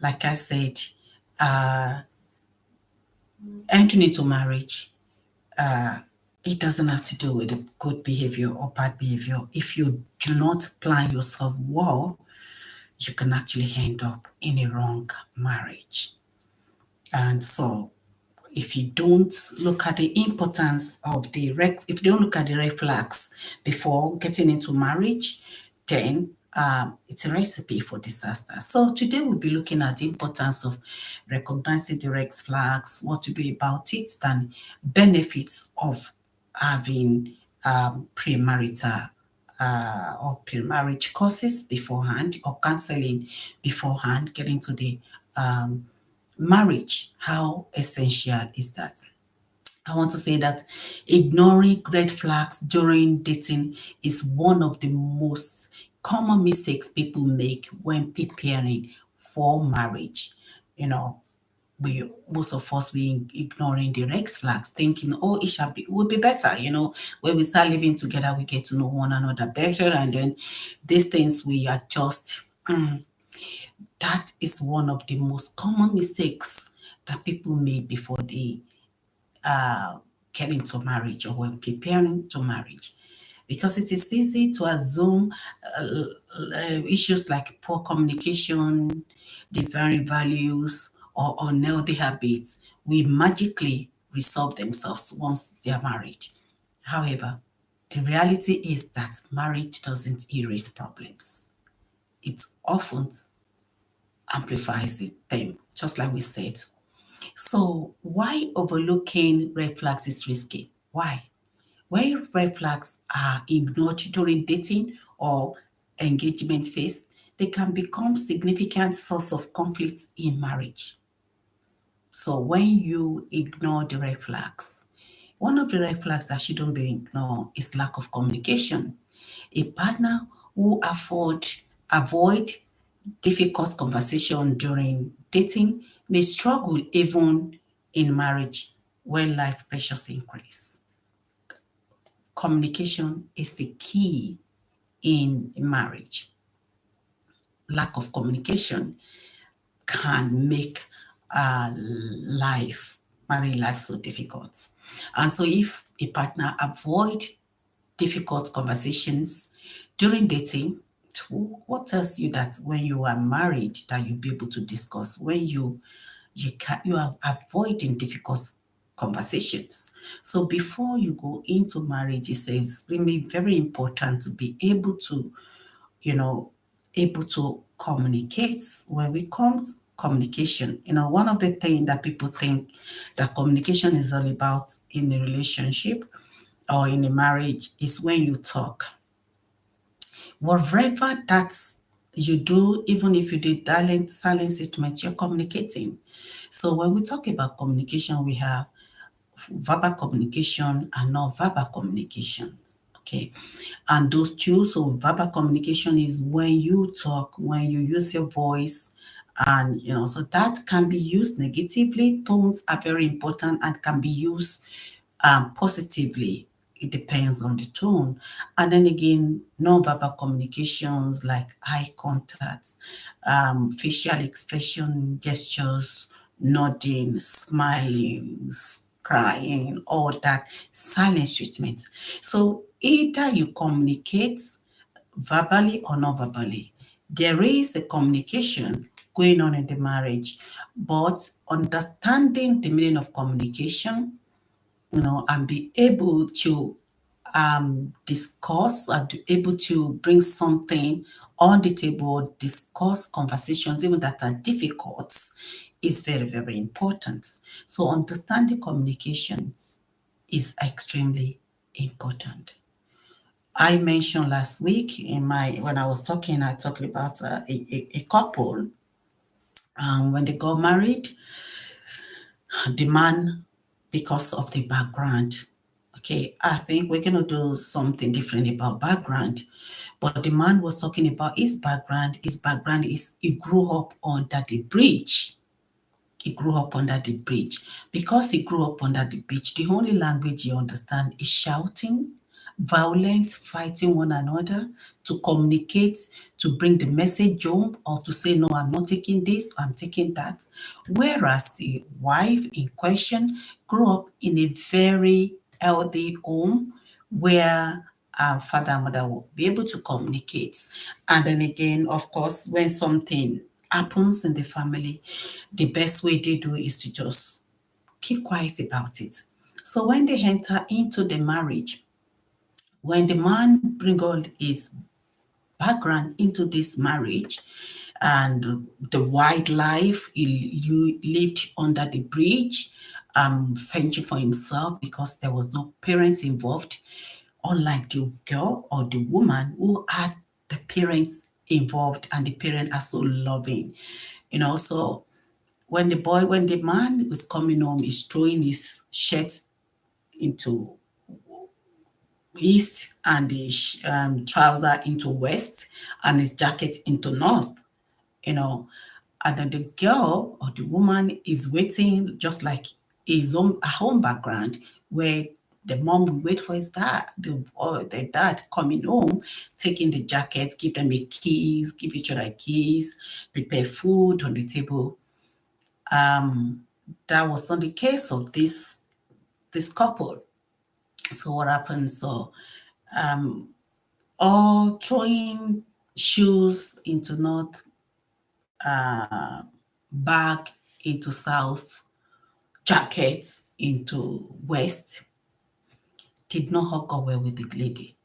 like I said, entering into marriage, it doesn't have to do with a good behavior or bad behavior. If you do not plan yourself well, you can actually end up in a wrong marriage. And so if you don't look at the importance of if you don't look at the red flags before getting into marriage, then it's a recipe for disaster. So today we'll be looking at the importance of recognizing the red flags, what to do about it, and benefits of having premarital or pre-marriage courses beforehand, or counseling beforehand, getting to the marriage. How essential is that? I want to say that ignoring red flags during dating is one of the most common mistakes people make when preparing for marriage. You know, we most of us we ignoring the red flags, thinking, oh, will be better. When we start living together, we get to know one another better, and then these things we adjust. That is one of the most common mistakes that people make before they get into marriage or when preparing to marriage, because it is easy to assume issues like poor communication, differing values, or unhealthy habits will magically resolve themselves once they are married. However, the reality is that marriage doesn't erase problems. It often amplifies them, just like we said. So why overlooking red flags is risky? Why? When red flags are ignored during dating or engagement phase, they can become significant source of conflict in marriage. So when you ignore the red flags, one of the red flags that shouldn't be ignored is lack of communication. A partner who avoid difficult conversation during dating may struggle even in marriage when life pressures increase. Communication is the key in marriage. Lack of communication can make married life so difficult. And so if a partner avoid difficult conversations during dating, what tells you that when you are married that you'll be able to discuss? When you are avoiding difficult conversations. So before you go into marriage, it says really very important to be able to, able to communicate. When we come to communication, one of the things that people think that communication is all about in a relationship or in a marriage is when you talk. Whatever that you do, even if you did silent statements, you're communicating. So when we talk about communication, we have verbal communication and non-verbal communications. Okay. And those two, so verbal communication is when you talk, when you use your voice, and so that can be used negatively. Tones are very important and can be used positively. It depends on the tone. And then again, non-verbal communications like eye contact, facial expression, gestures, nodding, smiling, crying, all that, silence treatment. So either you communicate verbally or non-verbally. There is a communication going on in the marriage, but understanding the meaning of communication, and be able to discuss and be able to bring something on the table, discuss conversations, even that are difficult, is very, very important. So understanding communications is extremely important. I mentioned last week when I was talking, I talked about a couple. When they got married, the man, because of the background. Okay, I think we're going to do something different about background. But the man was talking about his background. His background is he grew up under the bridge. He grew up under the bridge. Because he grew up under the bridge, the only language he understands is shouting violent, fighting one another, to communicate, to bring the message home, or to say, no, I'm not taking this, I'm taking that. Whereas the wife in question grew up in a very healthy home where father and mother will be able to communicate. And then again, of course, when something happens in the family, the best way they do is to just keep quiet about it. So when they enter into the marriage, when the man bring all his background into this marriage and the wild life you lived under the bridge, fending for himself because there was no parents involved, unlike the girl or the woman who had the parents involved and the parents are so loving, so when the man is coming home, he's throwing his shirt into east and the trouser into west and his jacket into north, you know, and then the girl or the woman is waiting just like his own home background where the mom will wait for his dad, the dad coming home, taking the jacket, give them a keys, give each other keys, prepare food on the table. That was not the case of this couple. So what happened? So all throwing shoes into north, bag into south, jackets into west, did not hug up well with the lady.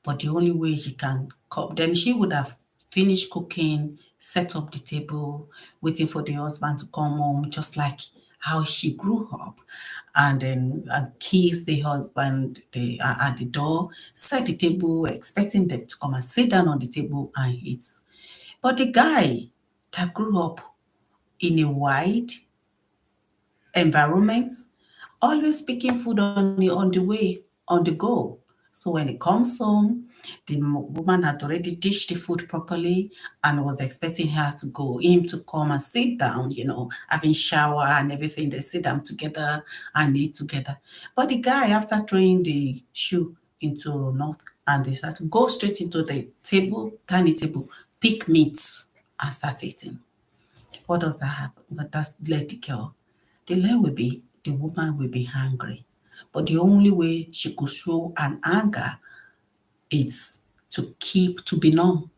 But the only way he can cope, then she would have finished cooking, set up the table, waiting for the husband to come home, just like how she grew up, and then kiss the husband at the door, set the table, expecting them to come and sit down on the table and eat. But the guy that grew up in a wide environment, always picking food on the way, on the go. So when he comes home, the woman had already dished the food properly and was expecting him to come and sit down, having shower and everything. They sit down together and eat together. But the guy, after throwing the shoe into north, and they start to go straight into the table, tiny table, pick meats and start eating. What does that happen? But that's let the girl. The lie will be the woman will be hungry. But the only way she could show an anger is to be numb.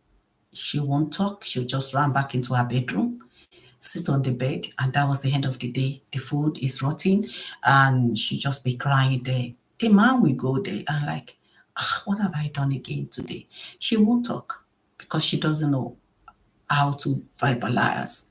She won't talk. She'll just run back into her bedroom, sit on the bed, and that was the end of the day. The food is rotting, and she just be crying there. The man will go there and like, what have I done again today? She won't talk because she doesn't know how to verbalize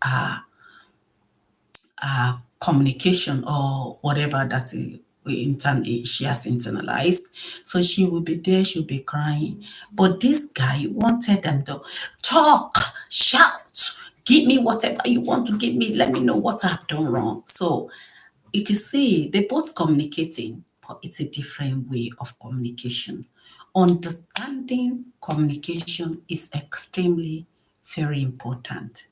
communication or whatever that she has internalized. So she will be there, she'll be crying. But this guy wanted them to talk, shout, give me whatever you want to give me. Let me know what I've done wrong. So you can see they're both communicating, but it's a different way of communication. Understanding communication is extremely very important.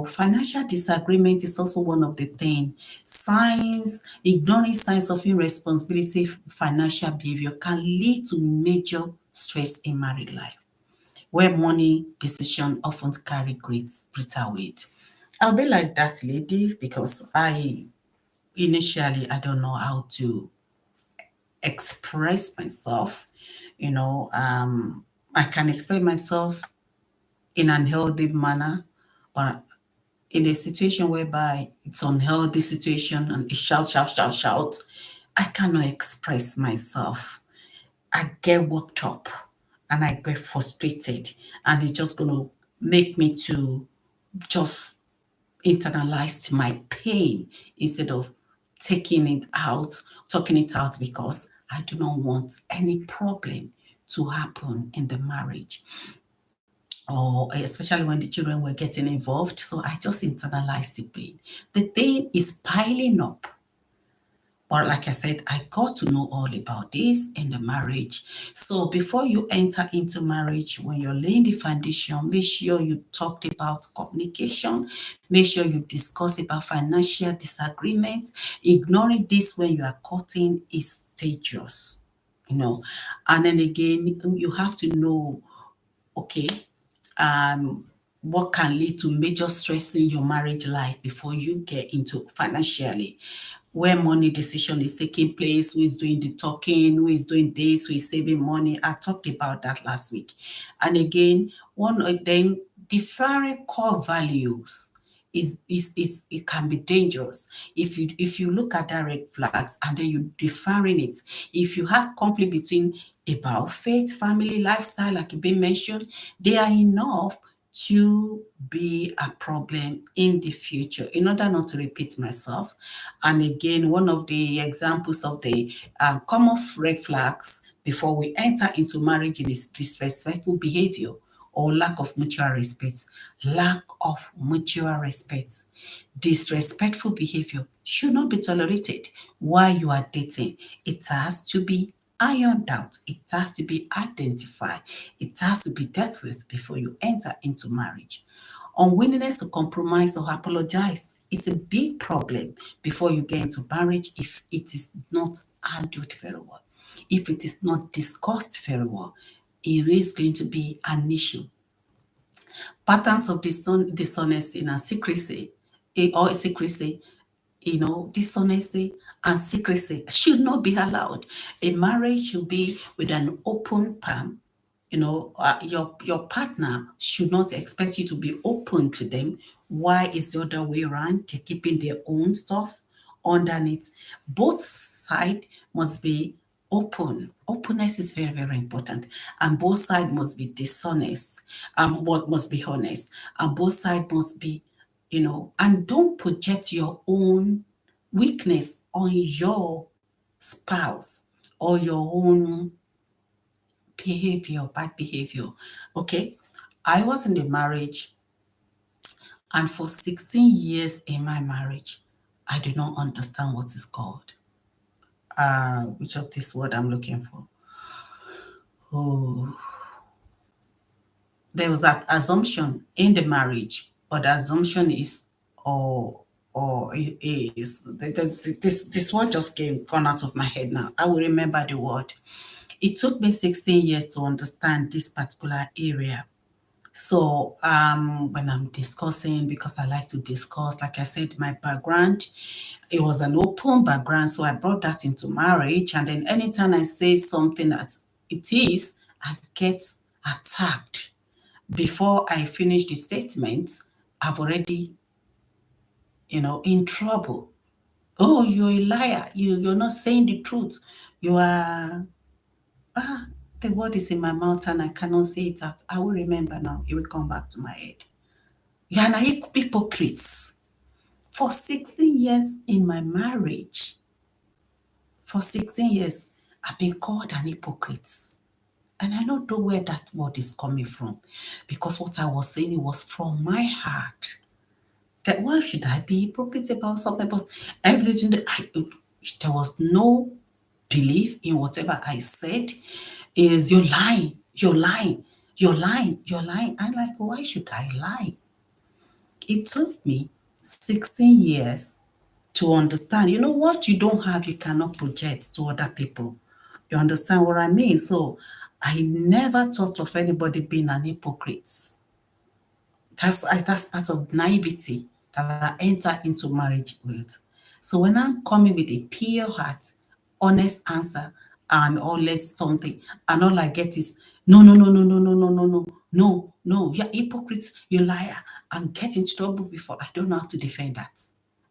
Financial disagreement is also one of the things. Ignoring signs of irresponsibility, financial behavior can lead to major stress in married life, where money decision often carry greater weight. I'll be like that lady because initially I don't know how to express myself. I can express myself in an healthy manner, but in a situation whereby it's unhealthy situation and it's shout, shout, shout, shout, I cannot express myself. I get worked up and I get frustrated, and it's just going to make me to just internalize my pain instead of taking it out, talking it out, because I do not want any problem to happen in the marriage, or especially when the children were getting involved. So I just internalized the pain. The thing is piling up. But like I said, I got to know all about this in the marriage. So before you enter into marriage, when you're laying the foundation, make sure you talked about communication. Make sure you discuss about financial disagreements. Ignoring this when you are courting is dangerous. you know. And then again, you have to know, okay, um, what can lead to major stress in your marriage life before you get into financially, where money decision is taking place, who is doing the talking, who is doing this, who is saving money. I talked about that last week. And again, then different core values is it can be dangerous if you look at that red flags and then you defining it. If you have conflict between about faith, family, lifestyle, like you've been mentioned, they are enough to be a problem in the future. In order not to repeat myself, and again, one of the examples of the common red flags before we enter into marriage is disrespectful behavior or lack of mutual respect. Lack of mutual respect. Disrespectful behavior should not be tolerated while you are dating. It has to be ironed out. It has to be identified. It has to be dealt with before you enter into marriage. Unwillingness to compromise or apologize. It's a big problem before you get into marriage if it is not handled very well. If it is not discussed very well, it is going to be an issue. Patterns of dishonesty and secrecy, or secrecy, dishonesty and secrecy should not be allowed. A marriage should be with an open palm. Your partner should not expect you to be open to them. Why is the other way around? They're keeping their own stuff underneath. Both sides must be open. Openness is very, very important. And both sides must be dishonest. What must be honest. And both sides must be, and don't project your own weakness on your spouse or your own bad behavior. Okay. I was in the marriage, and for 16 years in my marriage, I do not understand what is called. Which of this word I'm looking for? Oh, there was an assumption in the marriage, but the assumption is, or it is this word just gone out of my head now. I will remember the word. It took me 16 years to understand this particular area. So when I'm discussing, because I like to discuss, like I said, my background, it was an open background. So I brought that into marriage. And then anytime I say something that it is, I get attacked. Before I finish the statement, I've already, in trouble. Oh, you're a liar. You're not saying the truth. You are Ah, the word is in my mouth and I cannot say it out. I will remember now. It will come back to my head. You are an hypocrites. For 16 years in my marriage, for 16 years, I've been called an hypocrite. And I don't know where that word is coming from. Because what I was saying, it was from my heart. That why should I be hypocrite about something? But everything there was no belief in whatever I said. Is you're lying, you're lying, you're lying, you're lying. I'm like, why should I lie? It took me 16 years to understand. You know what you don't have, you cannot project to other people. You understand what I mean? So I never thought of anybody being an hypocrite. That's part of naivety that I enter into marriage with. So when I'm coming with a pure heart, honest answer, and always something, and all I get is no, no, no, no, no, no, no, no, no, no, no, you're hypocrite, you're liar, and get into trouble before. I don't know how to defend that.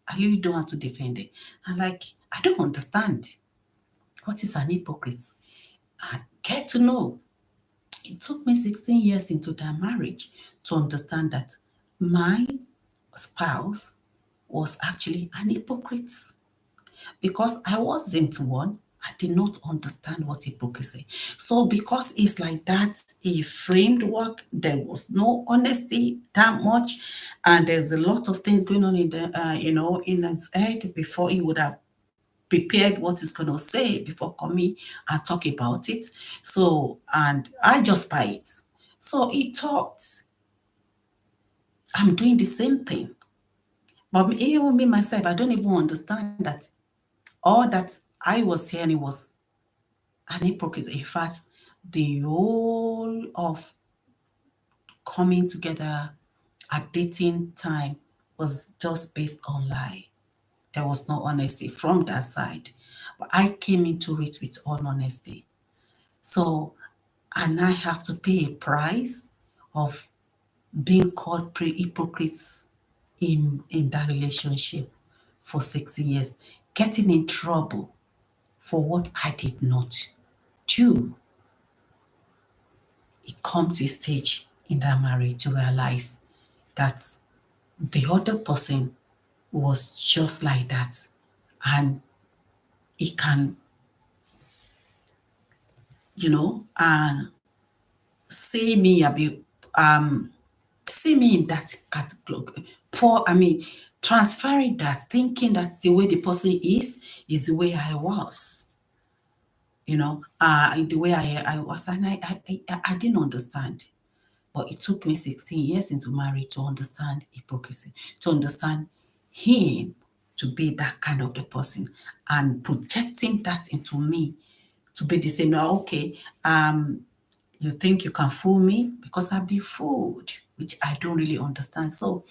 I really don't know how to defend it. I'm like, I don't understand. What is an hypocrite? I get to know. It took me 16 years into that marriage to understand that my spouse was actually an hypocrite because I wasn't one. I did not understand what hypocrisy. So because it's like that, a framework, there was no honesty that much, and there's a lot of things going on in the, in his head before he would have prepared what he's going to say before coming and talk about it. So, and I just buy it. So he thought I'm doing the same thing. But even me myself, I don't even understand that all that I was hearing was an hypocrisy. In fact, the whole of coming together at dating time was just based on lie. There was no honesty from that side. But I came into it with all honesty. So, and I have to pay a price of being called hypocrites in that relationship for 6 years, getting in trouble for what I did not do. It come to a stage in that marriage to realize that the other person was just like that, and it can, and see me a bit, see me in that category. Poor, transferring that, thinking that the way the person is the way I was. The way I was, and I didn't understand. But it took me 16 years into marriage to understand hypocrisy, to understand him to be that kind of the person, and projecting that into me to be the same. Now, okay, you think you can fool me because I've been fooled, which I don't really understand. So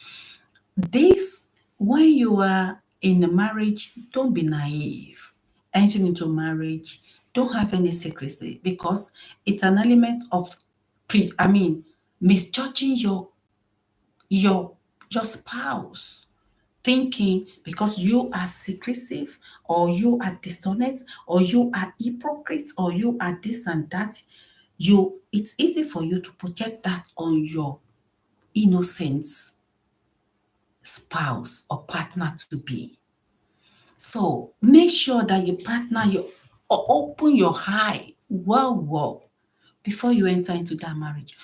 this, when you are in a marriage, don't be naive. Entering into marriage, don't have any secrecy, because it's an element of misjudging your your spouse, thinking because you are secretive, or you are dishonest, or you are hypocrite, or you are this and that, it's easy for you to project that on your innocent spouse or partner to be. So make sure that your partner, you open your eye well before you enter into that marriage.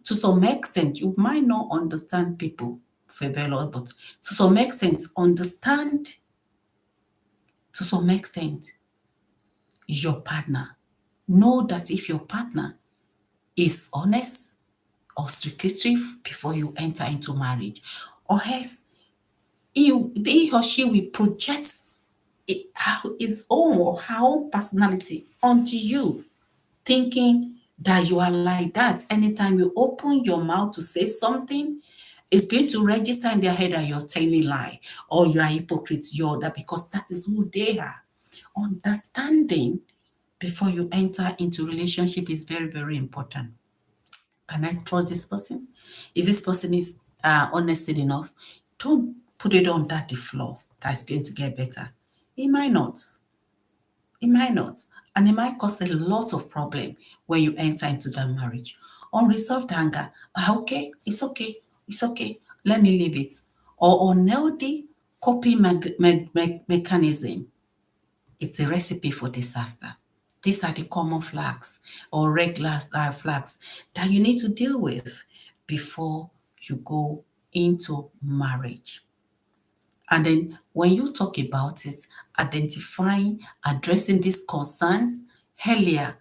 To some extent, you might not understand people very well, but to some extent, understand to some extent your partner. Know that if your partner is honest or secretive before you enter into marriage, or else he or she will project his own or her own personality onto you, thinking that you are like that. Anytime you open your mouth to say something, it's going to register in their head that you're telling lie, or you are hypocrite, you're that, because that is who they are. Understanding before you enter into relationship is very, very important. Can I trust this person? Is this person is honest enough? Don't put it on that the floor. That's going to get better. It might not. It might not. And it might cause a lot of problem when you enter into that marriage. Unresolved anger. Okay, it's okay. It's okay. Let me leave it. Or unhealthy coping mechanism. It's a recipe for disaster. These are the common flags or regular flags that you need to deal with before you go into marriage. And then when you talk about it, identifying, addressing these concerns earlier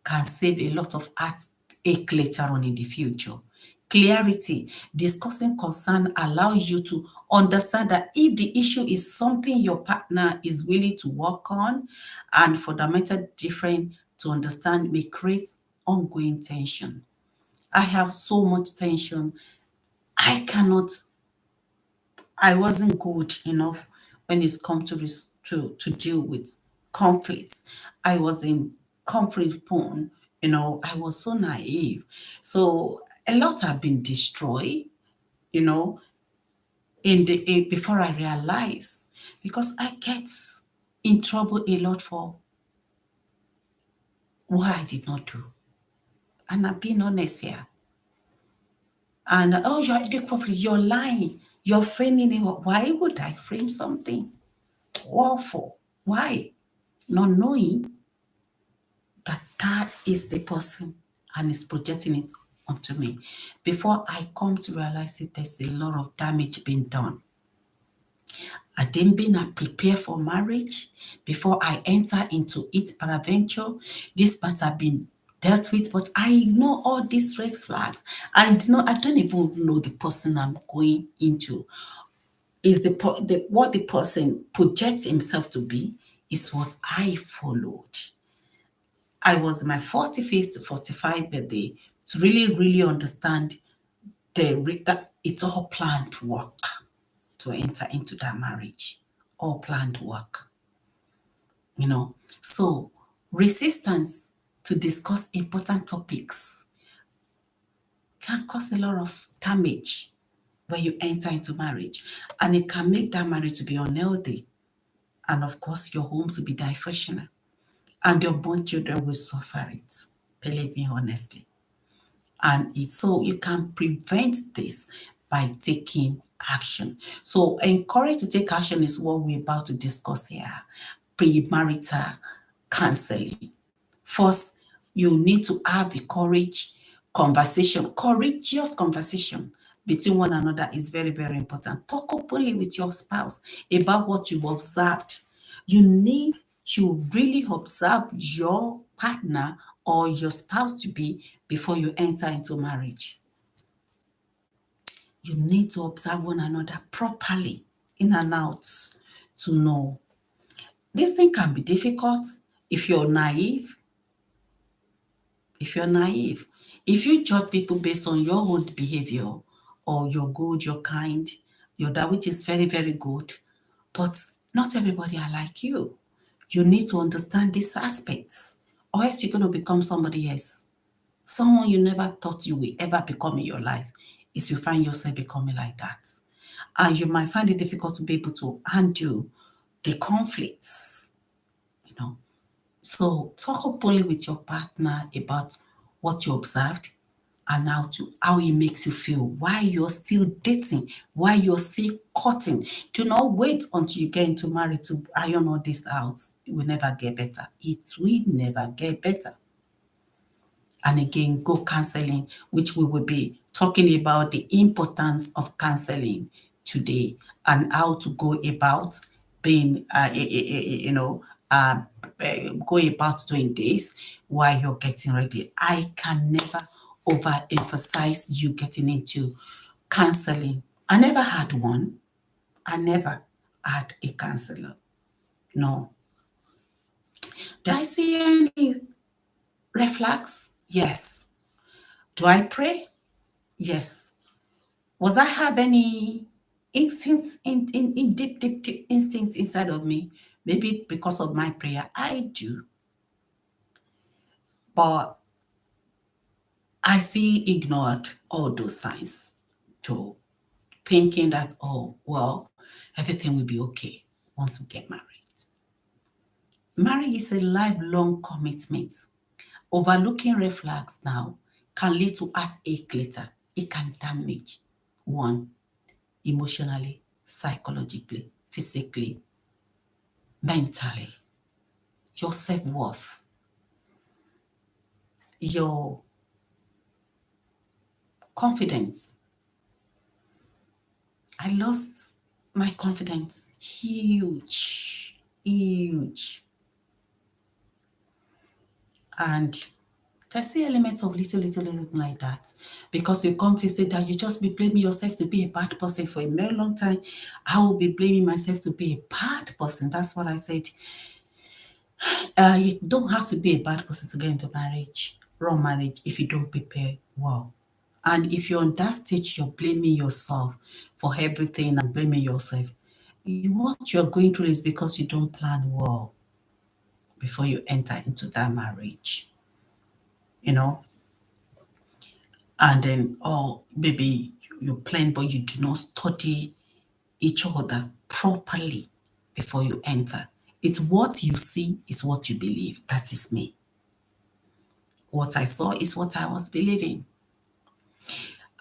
can save a lot of heartache later on in the future. Clarity, discussing concern allows you to understand that if the issue is something your partner is willing to work on, and for the matter different to understand, may create ongoing tension. I have so much tension. I cannot I wasn't good enough when it's come to to deal with conflicts. I was in conflict prone, I was so naive. So a lot have been destroyed, you know, before I realize, because I get in trouble a lot for what I did not do. And I'm being honest here. And you're lying, you're framing it. Why would I frame something? What for? Why? Not knowing that that is the person and is projecting it onto me. Before I come to realize it, there's a lot of damage being done. I didn't been prepared for marriage before I enter into it peradventure. This part have been dealt with, but I know all these red flags. I don't even know the person I'm going into. Is what the person projects himself to be is what I followed. I was my 45th, 45 birthday to really, really understand that it's all planned work to enter into that marriage. All planned work, you know. So resistance to discuss important topics can cause a lot of damage when you enter into marriage. And it can make that marriage to be unhealthy. And of course, your home to be dysfunctional. And your born children will suffer it. Believe me honestly. And it's so you can prevent this by taking action. So encourage to take action is what we're about to discuss here. Premarital counseling. First, you need to have a courageous conversation between one another is very, very important. Talk openly with your spouse about what you've observed. You need to really observe your partner or your spouse to be before you enter into marriage. You need to observe one another properly in and out to know. This thing can be difficult if you're naive. If you're naive, if you judge people based on your own behavior or you're good, you're kind, you're that which is very, very good, but not everybody are like you. You need to understand these aspects, or else you're going to become somebody else. Someone you never thought you will ever become in your life is you find yourself becoming like that. And you might find it difficult to be able to handle the conflicts, you know. So talk openly with your partner about what you observed and how it makes you feel while you're still dating, while you're still courting. Do not wait until you get into marriage to iron all this out. It will never get better. It will never get better. And again, go counseling, which we will be talking about the importance of counseling today and how to go about being, go about doing this while you're getting ready. I can never overemphasize you getting into counseling. I never had one. I never had a counselor. No. Do I see any red flags? Yes. Do I pray? Yes. Was I have any instincts in deep instincts inside of me? Maybe because of my prayer. I do. But I still ignored all those signs to thinking that, oh, well, everything will be okay once we get married. Marriage is a lifelong commitment. Overlooking red flags now can lead to heartache later. It can damage one emotionally, psychologically, physically, mentally, your self-worth, your confidence. I lost my confidence. Huge, huge. And there's the elements of little like that. Because you come to say that you just be blaming yourself to be a bad person for a very long time. I will be blaming myself to be a bad person. That's what I said. You don't have to be a bad person to get into marriage, wrong marriage, if you don't prepare well. And if you're on that stage, you're blaming yourself for everything and blaming yourself. What you're going through is because you don't plan well before you enter into that marriage, you know. And then, oh, maybe you plan, but you do not study each other properly before you enter. It's what you see is what you believe. That is me. What I saw is what I was believing.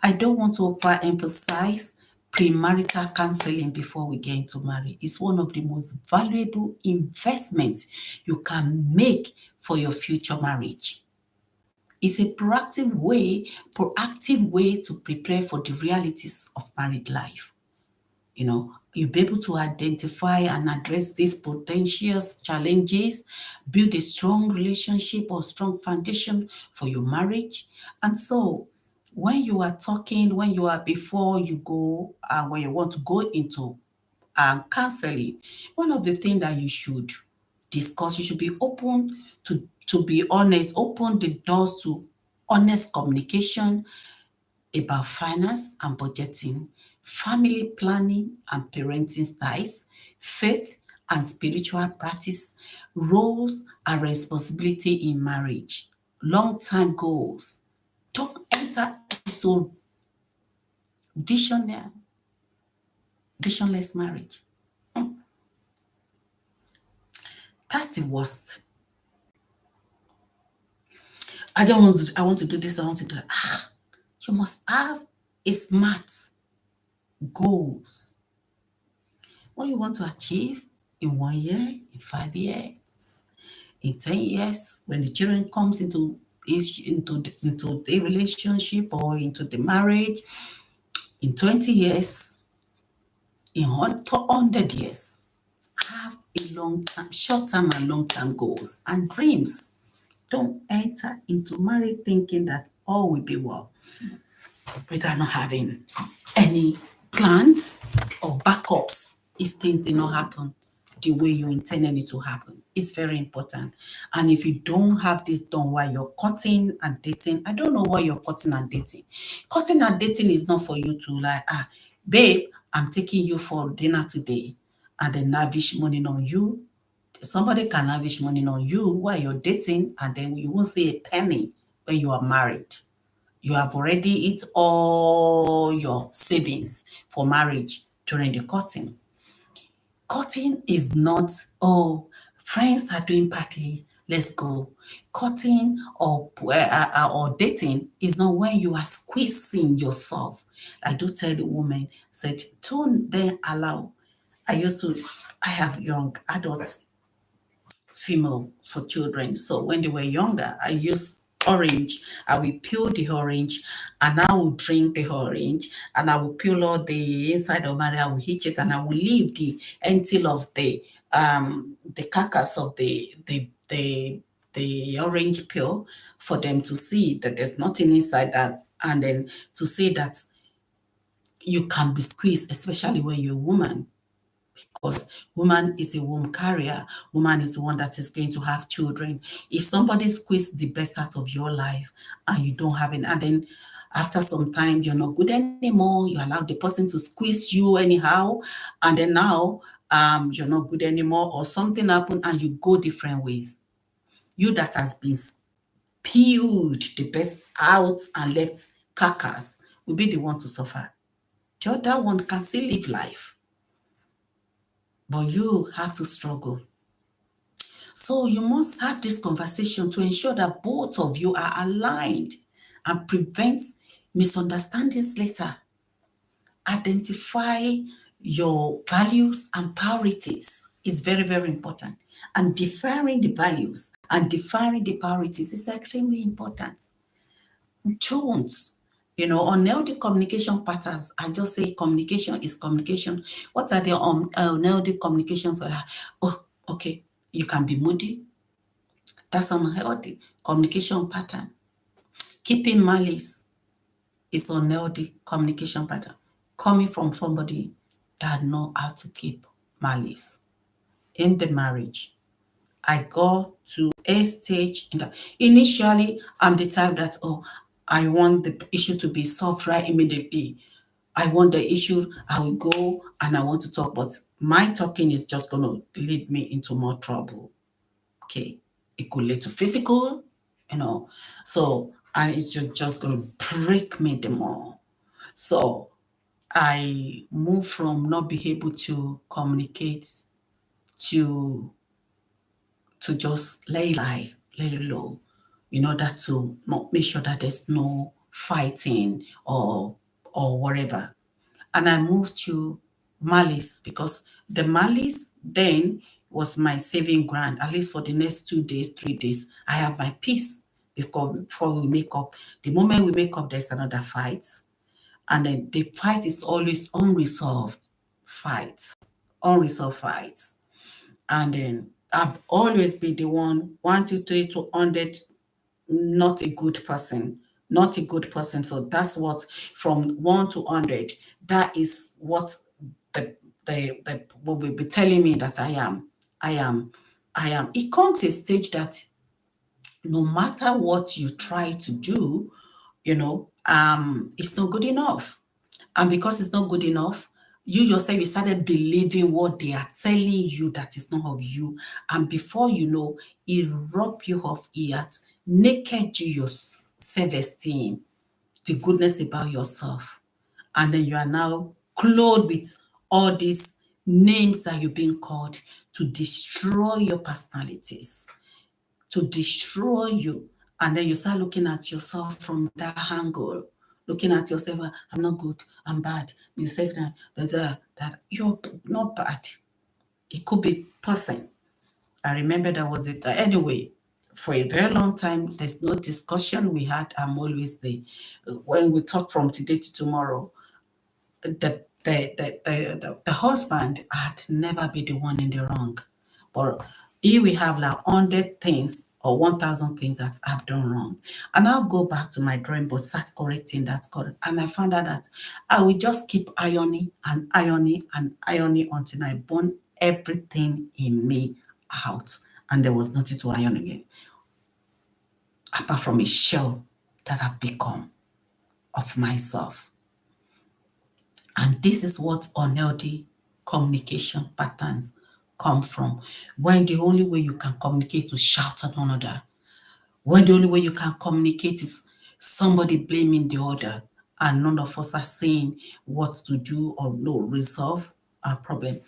I don't want to overemphasize premarital counseling before we get into marriage. It's one of the most valuable investments you can make for your future marriage. It's a proactive way to prepare for the realities of married life. You know, you'll be able to identify and address these potential challenges, build a strong relationship or strong foundation for your marriage. And so when you are talking, when you are before you go, when you want to go into counseling, one of the things that you should discuss, you should be open to To be honest, open the doors to honest communication about finance and budgeting, family planning and parenting styles, faith and spiritual practice, roles and responsibility in marriage, long-term goals. Don't enter into visionary, visionless marriage. That's the worst. I want to do this, I want to do that. You must have a smart goals. What you want to achieve in 1 year, in 5 years, in 10 years, when the children comes into the relationship or into the marriage, in 20 years, in 100 years, have a long-term, short-term and long-term goals and dreams. Don't enter into marriage thinking that all will be well without not having any plans or backups if things did not happen the way you intended it to happen. It's very important. And if you don't have this done while you're cutting and dating, I don't know why you're cutting and dating. Cutting and dating is not for you to like, babe, I'm taking you for dinner today, and then lavish money on you. Somebody can lavish money on you while you're dating, and then you won't see a penny when you are married. You have already eat all your savings for marriage during the courting. Courting is not, oh, friends are doing party, let's go. Courting or dating is not when you are squeezing yourself. I do tell the woman, said, don't then allow. I have young adults female for children. So when they were younger, I used orange. I will peel the orange and I will drink the orange and I will peel all the inside of it. I will heat it and I will leave the until of the carcass of the orange peel for them to see that there's nothing inside that, and then to see that you can be squeezed, especially when you're a woman, because woman is a womb carrier. Woman is the one that is going to have children. If somebody squeezes the best out of your life and you don't have it, and then after some time you're not good anymore, you allow the person to squeeze you anyhow, and then now you're not good anymore, or something happened and you go different ways. You that has been peeled the best out and left carcass will be the one to suffer. The other one can still live life, but you have to struggle. So you must have this conversation to ensure that both of you are aligned and prevent misunderstandings later. Identify your values and priorities is very, very important. And defining the values and defining the priorities is extremely important. Don't, unhealthy communication patterns. I just say communication is communication. What are the unhealthy communications? Oh, okay, you can be moody. That's unhealthy communication pattern. Keeping malice is unhealthy communication pattern. Coming from somebody that know how to keep malice. In the marriage, I go to a stage in that initially I'm the type that, I want the issue to be solved right immediately. I want the issue, I will go and I want to talk, but my talking is just going to lead me into more trouble. Okay. It could lead to physical, so, and it's just going to break me the more. So I move from not being able to communicate to just let it low, in order to not make sure that there's no fighting or whatever. And I moved to malice, because the malice then was my saving ground. At least for the next 2 days, 3 days, I have my peace before we make up. The moment we make up, there's another fight. And then the fight is always unresolved fights. Unresolved fights. And then I've always been the one, 1, 2, 3, 200, not a good person. Not a good person. So that's what, from 1 to 100, that is what the what will be telling me that I am. It comes to a stage that no matter what you try to do, it's not good enough. And because it's not good enough, you yourself, you started believing what they are telling you that is not of you. And before you know, it rob you of it, naked you your self-esteem, the goodness about yourself. And then you are now clothed with all these names that you're being called to destroy your personalities, to destroy you. And then you start looking at yourself from that angle, looking at yourself, I'm not good, I'm bad. You say that you're not bad. It could be person. I remember that was it. Anyway, for a very long time, there's no discussion we had. I'm always there. When we talk from today to tomorrow, the husband had never been the one in the wrong. But here we have like 100 things or 1,000 things that I've done wrong. And I'll go back to my drawing board, start correcting that. And I found out that I will just keep ironing and ironing and ironing until I burn everything in me out. And there was nothing to iron again, apart from a shell that I've become of myself. And this is what unhealthy communication patterns come from. When the only way you can communicate is to shout at another. When the only way you can communicate is somebody blaming the other, and none of us are saying what to do or no, resolve our problem.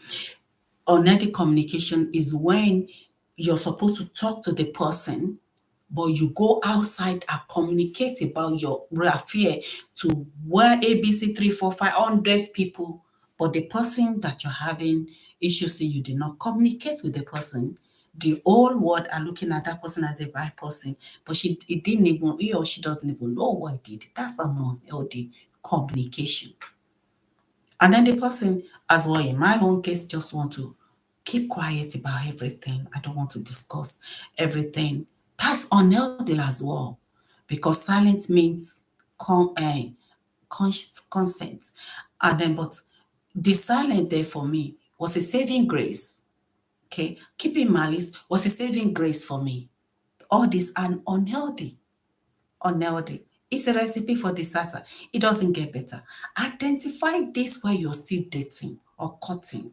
Unhealthy communication is when you're supposed to talk to the person, but you go outside and communicate about your affair to where ABC 3, 4, 500 people, but the person that you're having issues with, you did not communicate with the person. The whole world are looking at that person as a bad person, but he or she doesn't even know what he did. That's unhealthy communication. And then the person, as well, in my own case, just want to keep quiet about everything. I don't want to discuss everything. That's unhealthy as well, because silence means consent. And then, but the silence there for me was a saving grace. Okay, keeping malice was a saving grace for me. All this and unhealthy. It's a recipe for disaster. It doesn't get better. Identify this while you're still dating or courting.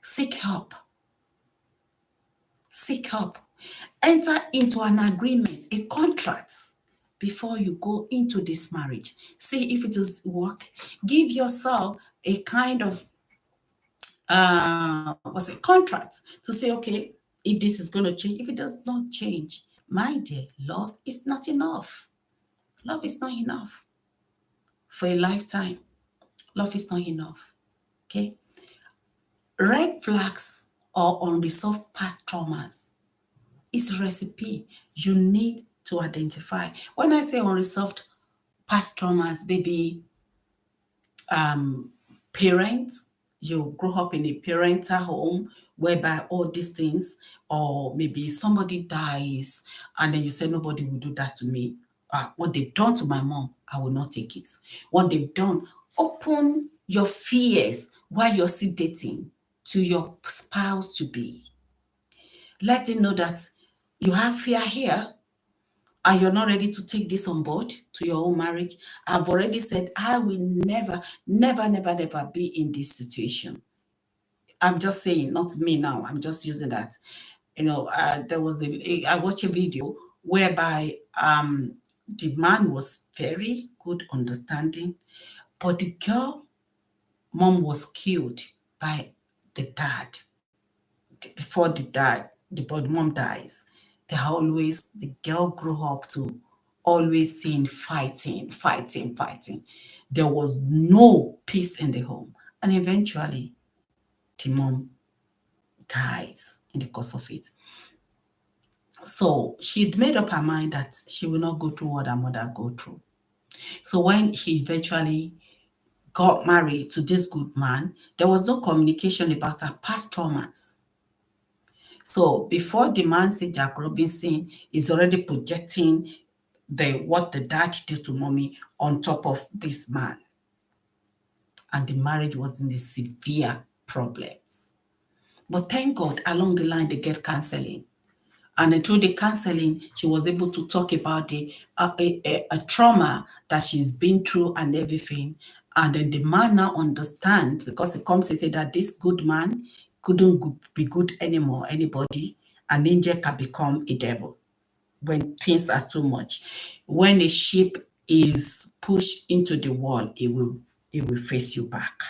Seek help. Seek help. Enter into an agreement, a contract before you go into this marriage. See if it will work. Give yourself a kind of what's it, contract to say, okay, if this is going to change, if it does not change, my dear, love is not enough. Love is not enough for a lifetime. Love is not enough. Okay. Red flags or unresolved past traumas is a recipe you need to identify. When I say unresolved past traumas, maybe parents, you grow up in a parental home whereby all these things, or maybe somebody dies and then you say, nobody will do that to me. What they've done to my mom, I will not take it. What they've done, open your fears while you're still dating to your spouse to be. Let him know that you have fear here and you're not ready to take this on board to your own marriage. I've already said I will never, never, never, never be in this situation. I'm just saying, not me now. I'm just using that. There was I watched a video whereby the man was very good understanding, but the girl mom was killed by the dad before the mom dies. The girl grew up to always seeing fighting, fighting, fighting. There was no peace in the home. And eventually, the mom dies in the course of it. So she'd made up her mind that she will not go through what her mother go through. So when she eventually got married to this good man, there was no communication about her past traumas. So before the man said Jack Robinson is already projecting what the dad did to mommy on top of this man. And the marriage was in the severe problems. But thank God, along the line, they get counseling. And then through the counseling, she was able to talk about the a trauma that she's been through and everything. And then the man now understand, because he comes and say that this good man couldn't be good anymore, anybody. An angel can become a devil when things are too much. When a sheep is pushed into the wall, it will face you back.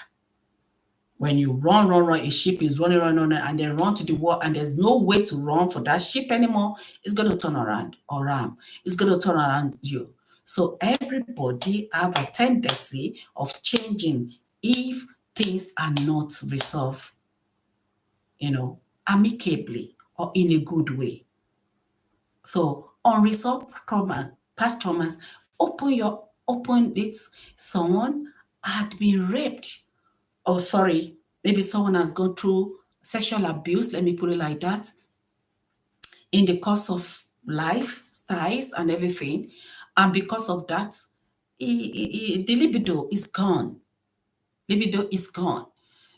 When you run, a sheep is running, and they run to the wall, and there's no way to run for that sheep anymore, it's going to turn around or ram. It's going to turn around you. So everybody have a tendency of changing if things are not resolved, amicably or in a good way. So unresolved trauma, past traumas, open it. Someone had been raped. Oh, sorry, maybe someone has gone through sexual abuse, let me put it like that, in the course of life, styles and everything. And because of that, the libido is gone. Libido is gone.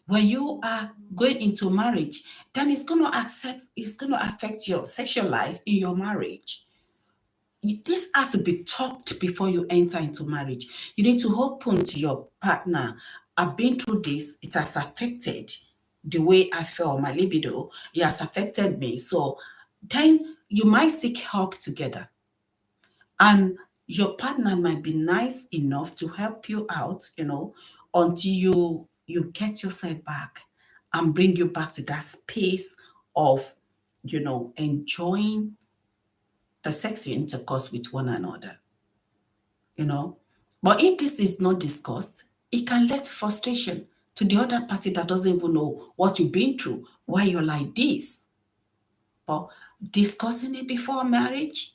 When you are going into marriage, then it's going to affect your sexual life in your marriage. This has to be talked before you enter into marriage. You need to open to your partner. I've been through this. It has affected the way I feel, my libido. It has affected me. So then you might seek help together. And your partner might be nice enough to help you out, until you get yourself back and bring you back to that space of, enjoying the sexual intercourse with one another, you know. But if this is not discussed, it can lead to frustration to the other party that doesn't even know what you've been through, why you're like this. But discussing it before marriage,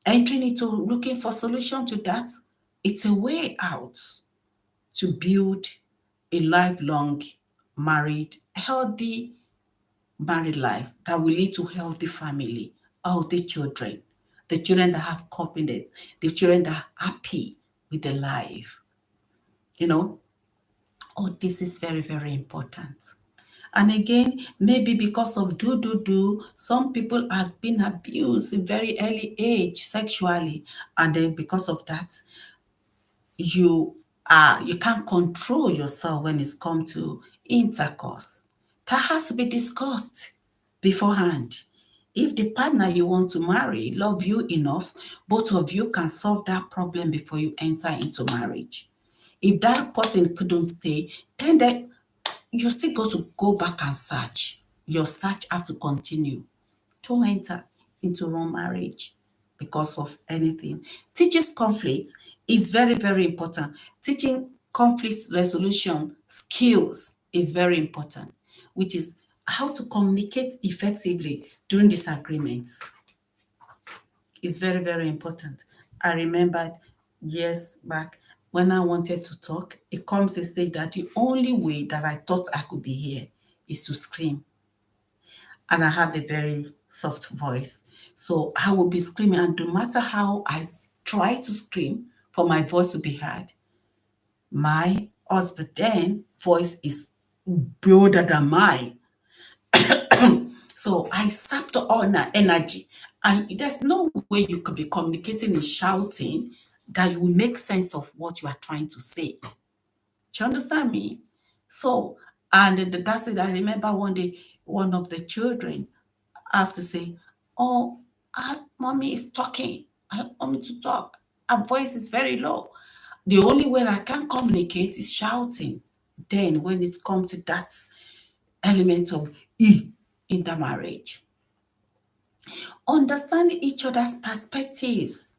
entering into looking for solution to that, it's a way out to build a lifelong married, healthy married life that will lead to healthy family, healthy children, the children that have confidence, the children that are happy with their life. You know, oh, this is very, very important. And again, maybe because of some people have been abused in very early age sexually, and then because of that, you can't control yourself when it's come to intercourse. That has to be discussed beforehand. If the partner you want to marry love you enough, both of you can solve that problem before you enter into marriage. If that person couldn't stay, then you still got to go back and search. Your search has to continue to enter into wrong marriage because of anything. Teaching conflicts is very, very important. Teaching conflict resolution skills is very important, which is how to communicate effectively during disagreements. Is very, very important. I remembered years back when I wanted to talk, it comes a stage that the only way that I thought I could be here is to scream. And I have a very soft voice. So I will be screaming, and no matter how I try to scream for my voice to be heard, my husband then voice is bolder than mine. So I sapped all that energy. And there's no way you could be communicating and shouting that you will make sense of what you are trying to say. Do you understand me? So, and that's it. I remember one day, one of the children have to say, oh, mommy is talking. I want me to talk. Her voice is very low. The only way I can communicate is shouting. Then when it comes to that element of intermarriage, understanding each other's perspectives.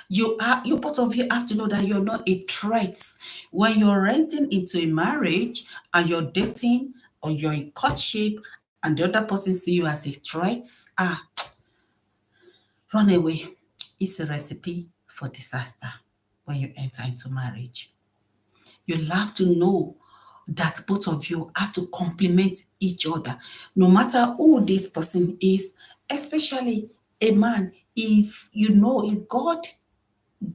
You both of you have to know that you're not a threat. When you're entering into a marriage and you're dating or you're in courtship and the other person see you as a threat, run away. It's a recipe for disaster when you enter into marriage. You'll have to know that both of you have to complement each other, no matter who this person is, especially a man. If God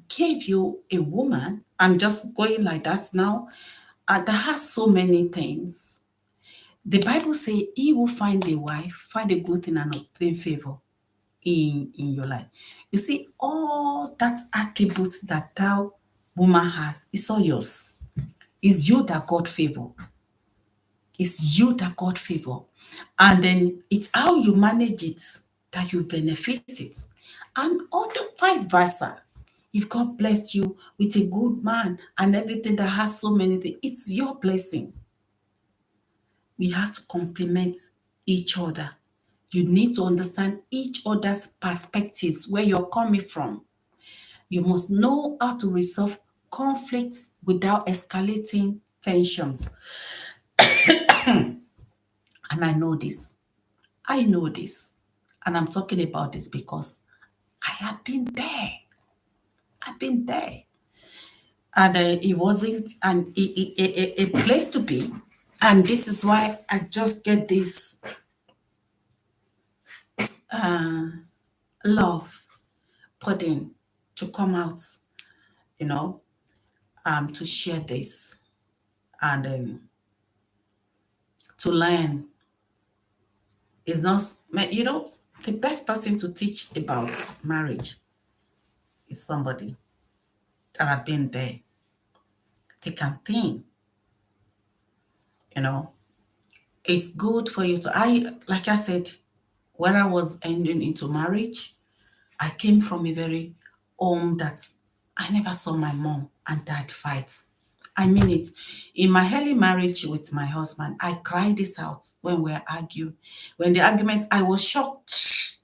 gave you a woman, I'm just going like that now, that has so many things. The Bible says, he will find a wife, find a good thing and obtain favor. in your life. You see, all that attributes that thou woman has is all yours. It's you that God favor. It's you that God favor. And then it's how you manage it that you benefit it. And other vice versa. If God bless you with a good man and everything that has so many things, it's your blessing. We have to complement each other. You need to understand each other's perspectives, where you're coming from. You must know how to resolve conflicts without escalating tensions. And I know this. I know this. And I'm talking about this because I have been there. I've been there. And it wasn't a place to be. And this is why I just get this love pudding to come out, you know, to share this and to learn. Is not, the best person to teach about marriage is somebody that have been there. They can think, you know. It's good for you to, like I said, when I was ending into marriage, I came from a very home that I never saw my mom and dad fight. I mean it. In my early marriage with my husband, I cried this out when we argued. When the arguments, I was shocked.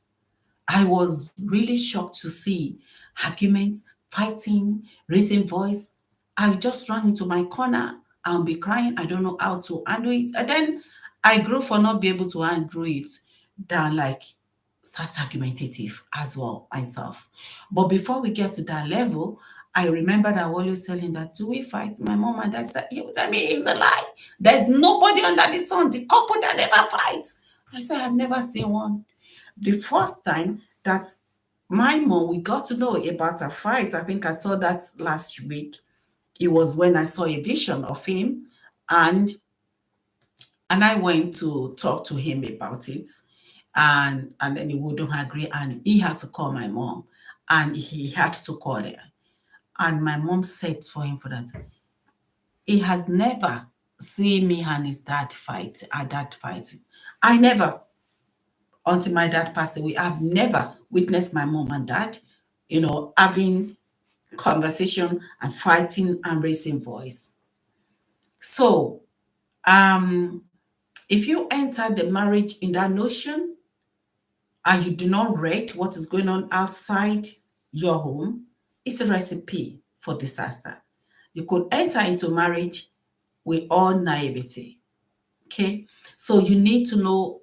I was really shocked to see arguments, fighting, raising voice. I just ran into my corner and be crying. I don't know how to handle it. And then I grew for not be able to handle it than like start argumentative as well myself. But before we get to that level, I remember that I always telling that, do we fight? My mom and dad said, you tell me it's a lie. There's nobody under the sun, the couple that never fights. I said, I've never seen one. The first time that my mom, we got to know about a fight, I think I saw that last week. It was when I saw a vision of him, and I went to talk to him about it, and then he wouldn't agree, and he had to call my mom, and he had to call her. And my mom said for him for that, he has never seen me and his dad fight, our dad fighting. I never, until my dad passed away, I've never witnessed my mom and dad, having conversation and fighting and raising voice. So, if you enter the marriage in that notion and you do not rate what is going on outside your home, it's a recipe for disaster. You could enter into marriage with all naivety. Okay, so you need to know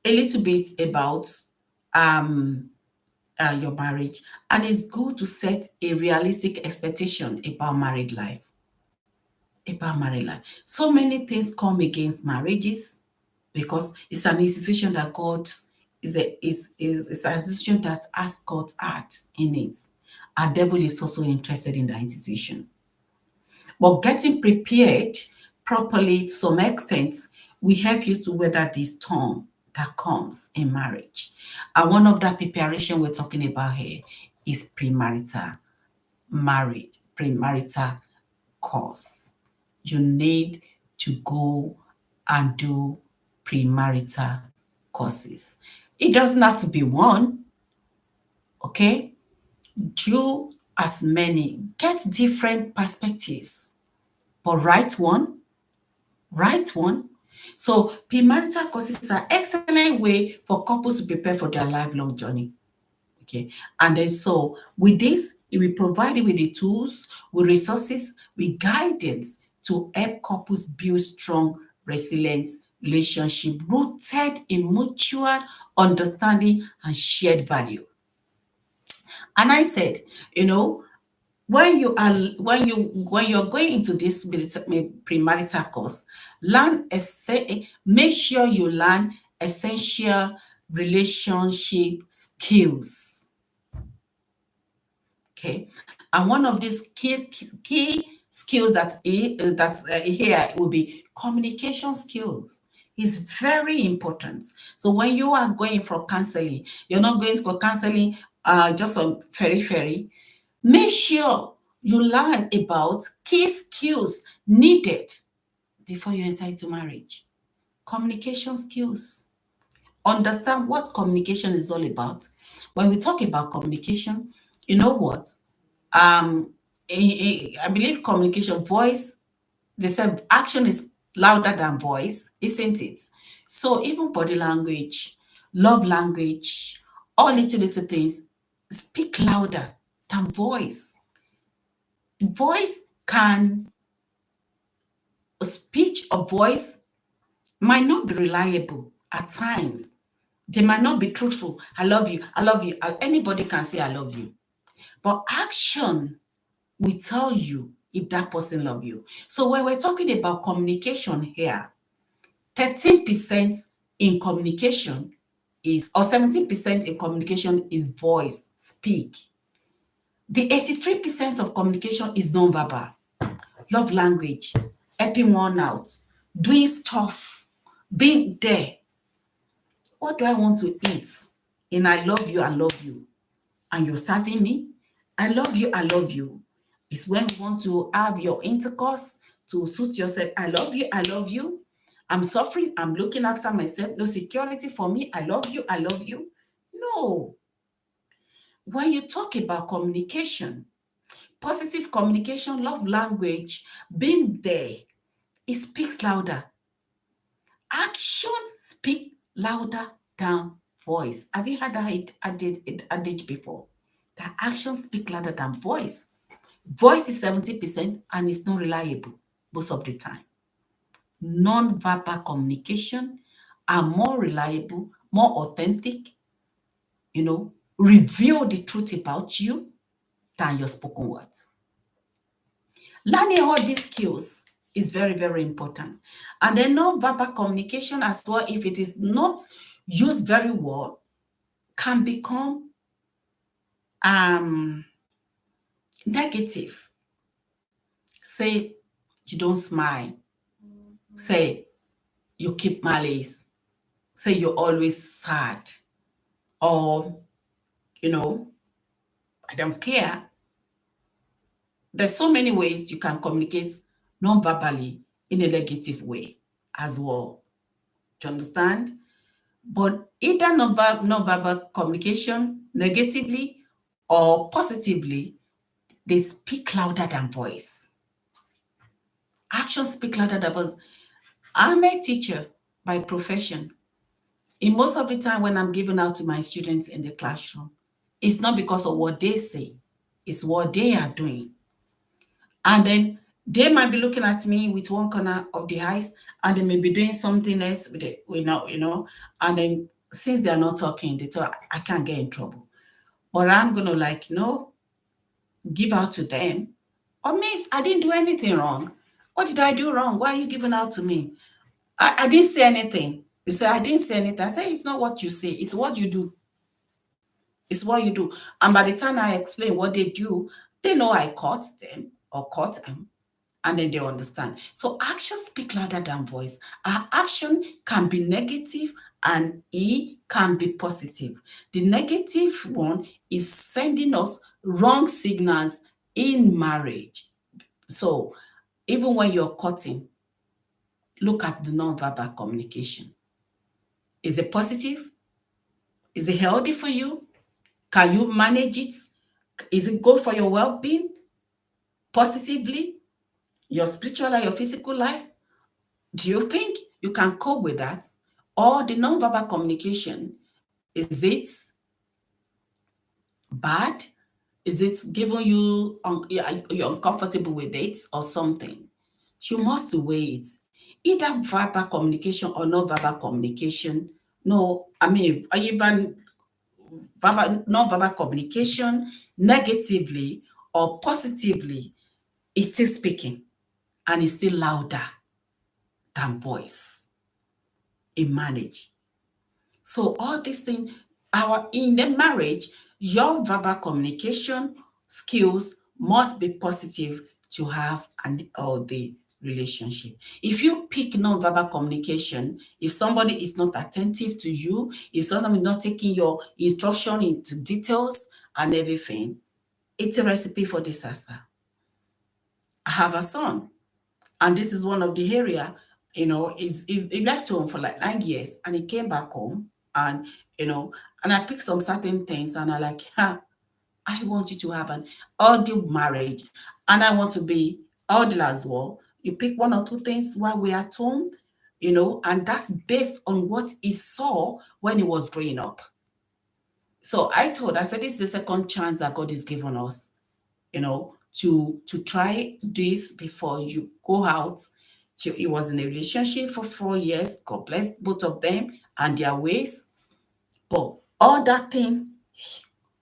a little bit about your marriage, and it's good to set a realistic expectation about married life. About married life, so many things come against marriages because it's an institution that God is an institution that has God's heart in it. Our devil is also interested in the institution. But getting prepared properly to some extent will help you to weather this storm that comes in marriage. And one of that preparation we're talking about here is premarital marriage, premarital course. You need to go and do premarital courses. It doesn't have to be one, okay? Do as many, get different perspectives, but write one. So premarital courses are excellent way for couples to prepare for their lifelong journey. Okay. And then so with this, it will provide you with the tools, with resources, with guidance to help couples build strong, resilient relationship rooted in mutual understanding and shared value. And I said, when you're going into this premarital course, make sure you learn essential relationship skills. Okay, and one of these key skills that here will be communication skills. is very important. So when you are going for counseling, you're not going for counseling just on very. Make sure you learn about key skills needed before you enter into marriage. Communication skills. Understand what communication is all about. When we talk about communication, you know what? Um, I believe communication, voice, they said action is louder than voice, isn't it? So even body language, love language, all little things speak louder than voice. Voice can speech or voice might not be reliable at times. They might not be truthful. I love you. I love you. Anybody can say I love you. But action will tell you if that person love you. So when we're talking about communication here, 13% in communication is, or 17% in communication is voice, speak. The 83% of communication is nonverbal. Love language, helping one out, doing stuff, being there. What do I want to eat? And I love you. And you're serving me. I love you. It's when you want to have your intercourse to suit yourself. I love you. I'm suffering, I'm looking after myself. No security for me. I love you, I love you. No. When you talk about communication, positive communication, love language, being there, it speaks louder. Action speak louder than voice. Have you heard that adage before? That action speak louder than voice. Voice is 70% and it's not reliable most of the time. Non-verbal communication are more reliable, more authentic, reveal the truth about you than your spoken words. Learning all these skills is very important. And then non-verbal communication as well, if it is not used very well, can become negative. Say you don't smile. Say you keep malice. Say you're always sad. Or, I don't care. There's so many ways you can communicate non-verbally in a negative way as well. Do you understand? But either non-verbal communication negatively or positively, they speak louder than voice. Actions speak louder than voice. I'm a teacher by profession. In most of the time when I'm giving out to my students in the classroom, it's not because of what they say, it's what they are doing. And then they might be looking at me with one corner of the eyes, and they may be doing something else with it, and then since they're not talking, they thought I can't get in trouble. But I'm gonna give out to them. Oh, miss, I didn't do anything wrong. What did I do wrong? Why are you giving out to me? I didn't say anything. You say, I didn't say anything. I say, it's not what you say, it's what you do. It's what you do. And by the time I explain what they do, they know I caught them or caught them, and then they understand. So actions speak louder than voice. Our action can be negative and it can be positive. The negative one is sending us wrong signals in marriage. So even when you're cutting, look at the non-verbal communication. Is it positive? Is it healthy for you? Can you manage it? Is it good for your well-being? Positively? Your spiritual and your physical life? Do you think you can cope with that? Or the non-verbal communication, is it bad? Is it giving you, you're uncomfortable with it or something? You must weigh it. Either verbal communication or non-verbal communication. No, I mean, even non-verbal communication negatively or positively is still speaking and is still louder than voice in marriage. So all these things, in the marriage, your verbal communication skills must be positive to have the relationship. If you pick nonverbal communication, if somebody is not attentive to you, if somebody is not taking your instruction into details and everything, it's a recipe for disaster. I have a son, and this is one of the area, he left home for like 9 years, and he came back home, and and I picked some certain things, and I like, I want you to have an ordeal marriage, and I want to be ordeal as well. You pick one or two things while we're at home, and that's based on what he saw when he was growing up. So I said, this is the second chance that God is giving us, to try this before you go out. He was in a relationship for 4 years. God bless both of them and their ways. But all that thing,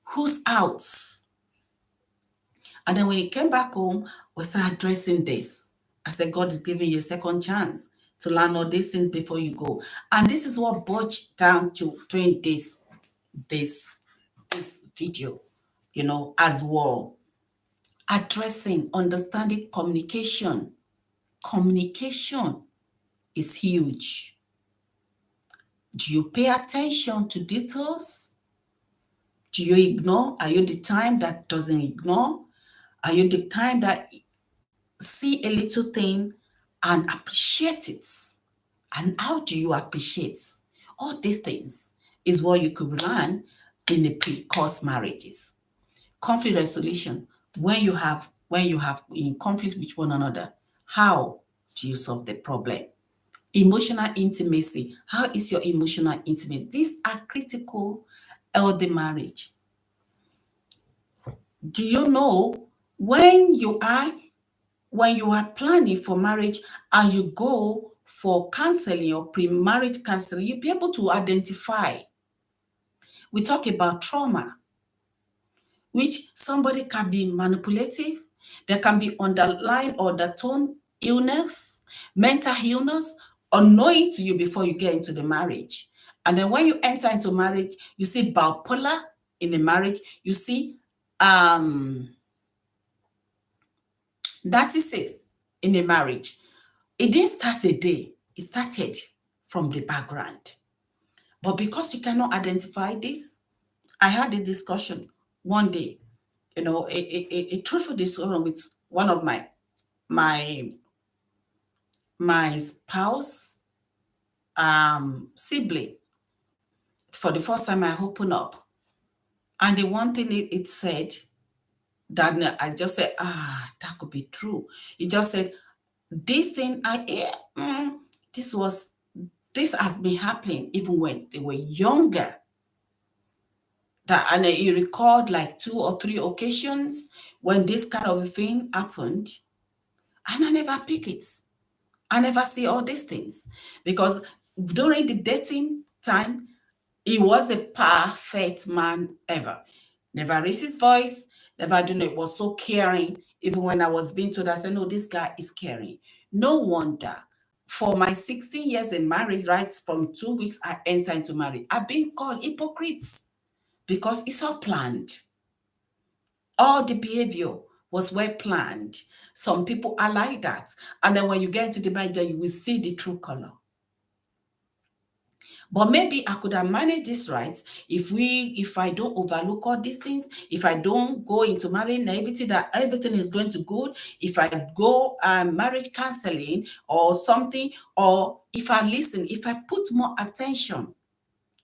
who's out? And then when he came back home, we started addressing this. I said, God is giving you a second chance to learn all these things before you go. And this is what brought down to doing this video, as well. Addressing, understanding communication. Communication is huge. Do you pay attention to details? Do you ignore? Are you the time that doesn't ignore? Are you the time that see a little thing and appreciate it? And how do you appreciate all these things? Is what you could learn in the pre-course marriages. Conflict resolution. When you have in conflict with one another, how do you solve the problem? Emotional intimacy. How is your emotional intimacy? These are critical elder marriage. Do you know when you are planning for marriage and you go for counseling or pre-marriage counseling, you'll be able to identify. We talk about trauma, which somebody can be manipulative. There can be underlying or undertone illness, mental illness, unknown to you before you get into the marriage. And then when you enter into marriage, you see bipolar in the marriage. You see narcissist in a marriage. It didn't start a day. It started from the background. But because you cannot identify this, I had this discussion one day, a truthful discussion with one of my spouse sibling. For the first time, I opened up. And the one thing it said, that I just said, that could be true. It just said, this thing this has been happening even when they were younger. And he recalled like 2 or 3 occasions when this kind of a thing happened, and I never pick it. I never see all these things, because during the dating time, he was a perfect man ever. Never raised his voice, never it was so caring. Even when I was being told, I said, no, this guy is caring. No wonder. For my 16 years in marriage, right from 2 weeks I enter into marriage, I've been called hypocrites because it's all planned. All the behavior was well planned. Some people are like that. And then when you get into the marriage, you will see the true color. But maybe I could have managed this right if I don't overlook all these things, if I don't go into marriage naivety that everything is going to good, if I go marriage counseling or something, or if I listen, if I put more attention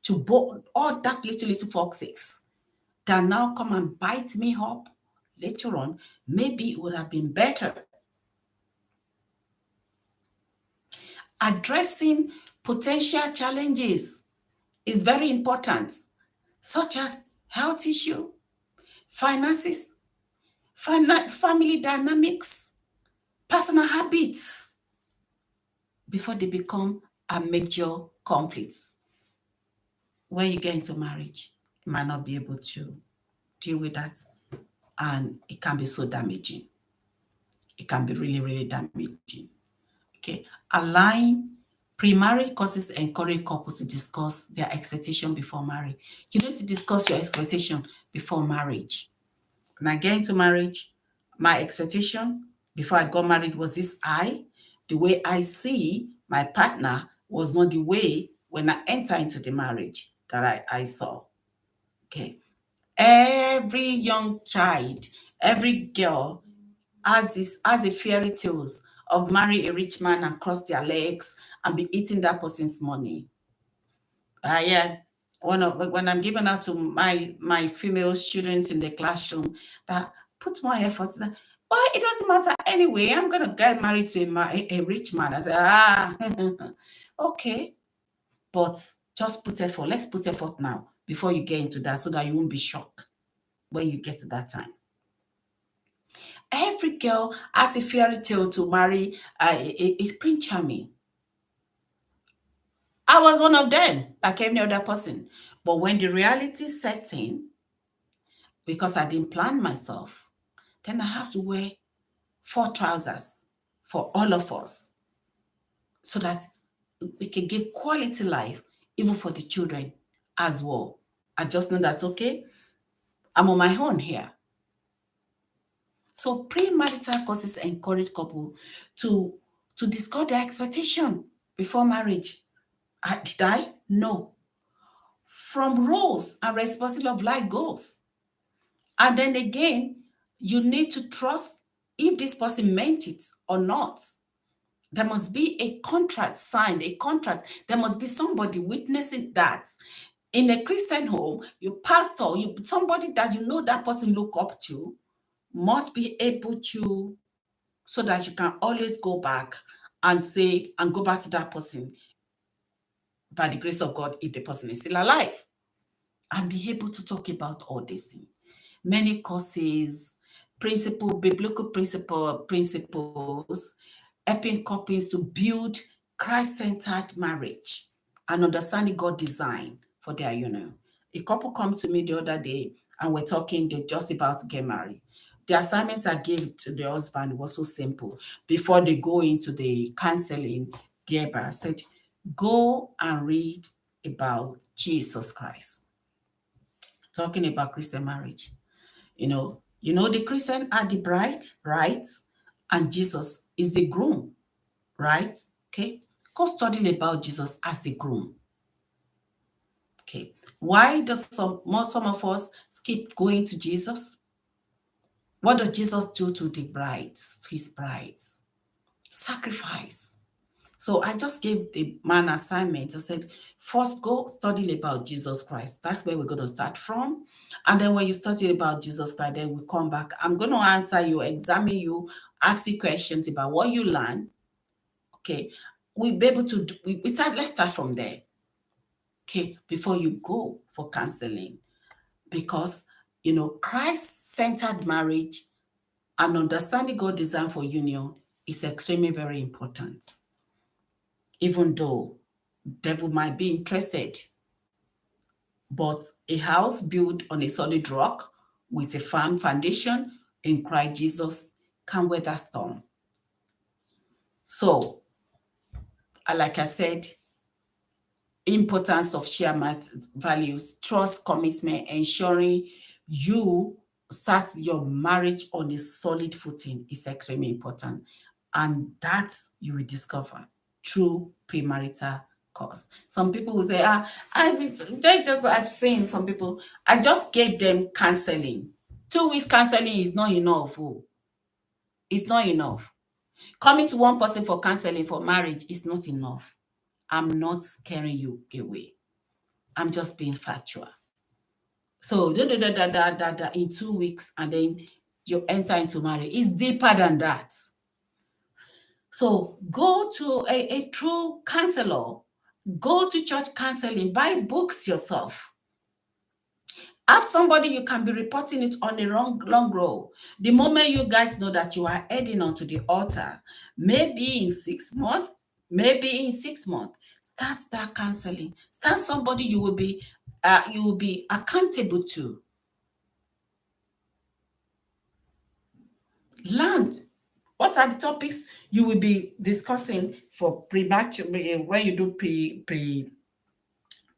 to all that little foxes that now come and bite me up later on, maybe it would have been better. Addressing potential challenges is very important, such as health issue, finances, family dynamics, personal habits, before they become a major conflict. When you get into marriage, you might not be able to deal with that, and it can be so damaging. It can be really, really damaging. Okay, align pre-marriage courses encourage couples to discuss their expectation before marriage. You need to discuss your expectation before marriage. When I get into marriage, my expectation before I got married was this high. The way I see my partner was not the way when I enter into the marriage that I saw. Okay. Every young child, every girl has a fairy tales of marry a rich man and cross their legs and be eating that person's money. Yeah, when I'm giving out to my female students in the classroom, that put more effort. Well, it doesn't matter anyway. I'm gonna get married to a rich man. I say, okay, but just put effort. Let's put effort now before you get into that, so that you won't be shocked when you get to that time. Every girl has a fairy tale to marry a Prince Charming. I was one of them, like any other person. But when the reality set in, because I didn't plan myself, then I have to wear 4 trousers for all of us so that we can give quality life, even for the children as well. I just know that, okay, I'm on my own here. So premarital courses encourage couple to discuss their expectation before marriage. Did I? No. From roles and responsibility of life goals. And then again, you need to trust if this person meant it or not. There must be a contract signed, a contract. There must be somebody witnessing that. In a Christian home, your pastor, somebody that you know that person look up to, must be able to, so that you can always go back and say, and go back to that person by the grace of God, if the person is still alive, and be able to talk about all these things. Many courses, biblical principles, helping couples to build Christ-centered marriage and understanding God design for their union. A couple come to me the other day and we're talking, they're just about to get married. The assignments I gave to the husband was so simple. Before they go into the counseling, I said, go and read about Jesus Christ. Talking about Christian marriage. The Christian are the bride, right? And Jesus is the groom, right? Okay. Go study about Jesus as the groom. Okay. Why does some of us skip going to Jesus? What does Jesus do to the brides, to his brides? Sacrifice. So I just gave the man assignment. I said, first go study about Jesus Christ. That's where we're going to start from. And then when you study about Jesus Christ, then we come back. I'm going to answer you, examine you, ask you questions about what you learn. Okay. We'll be able to, let's start from there. Okay. Before you go for counseling. Because, Christ-centered marriage and understanding God's design for union is extremely very important. Even though devil might be interested, but a house built on a solid rock with a firm foundation in Christ Jesus can weather storm. So, like I said, importance of shared values, trust, commitment, ensuring you start your marriage on a solid footing is extremely important. And that you will discover through premarital course. Some people will say, I've seen some people, I just gave them counseling. 2 weeks counseling is not enough. It's not enough. Coming to one person for counseling for marriage is not enough. I'm not scaring you away. I'm just being factual. So in 2 weeks and then you enter into marriage. It's deeper than that. So go to a true counselor. Go to church counseling. Buy books yourself. Have somebody you can be reporting it on a long road. The moment you guys know that you are heading onto the altar, maybe in 6 months, start that counseling. Start somebody you will be accountable to. Learn what are the topics you will be discussing for when you do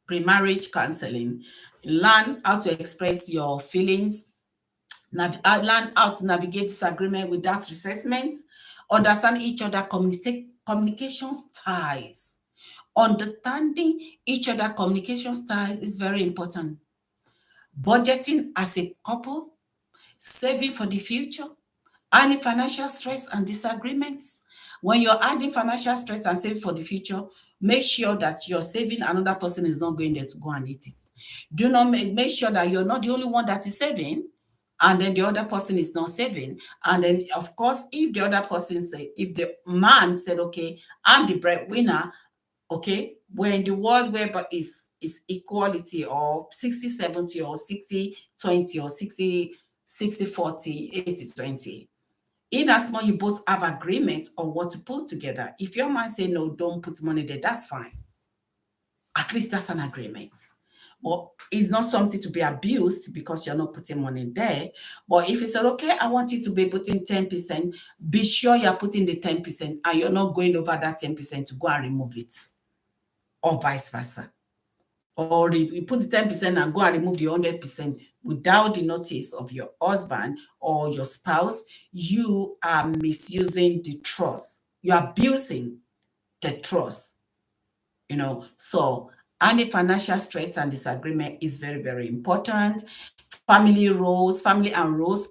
pre-marriage counseling. Learn how to express your feelings. Learn how to navigate disagreement without resentment. Understand each other, communication styles. Understanding each other communication styles is very important. Budgeting as a couple, saving for the future, adding financial stress and disagreements. When you're adding financial stress and saving for the future, make sure that you're saving, another person is not going there to go and eat it. Do not make sure that you're not the only one that is saving, and then the other person is not saving. And then, of course, if the other person say, if the man said, okay, I'm the breadwinner, okay, when the world where but is equality, or 60-70, or 60-20, or 60-40, 80-20. In as much you both have agreement on what to put together. If your man say no, don't put money there, that's fine. At least that's an agreement. But it's not something to be abused because you're not putting money there. But if you said, okay, I want you to be putting 10%, be sure you're putting the 10% and you're not going over that 10% to go and remove it, or vice versa. Or you put the 10% and go and remove the 100% without the notice of your husband or your spouse, you are misusing the trust. You're abusing the trust. So any financial stress and disagreement is very, very important. Family and roles,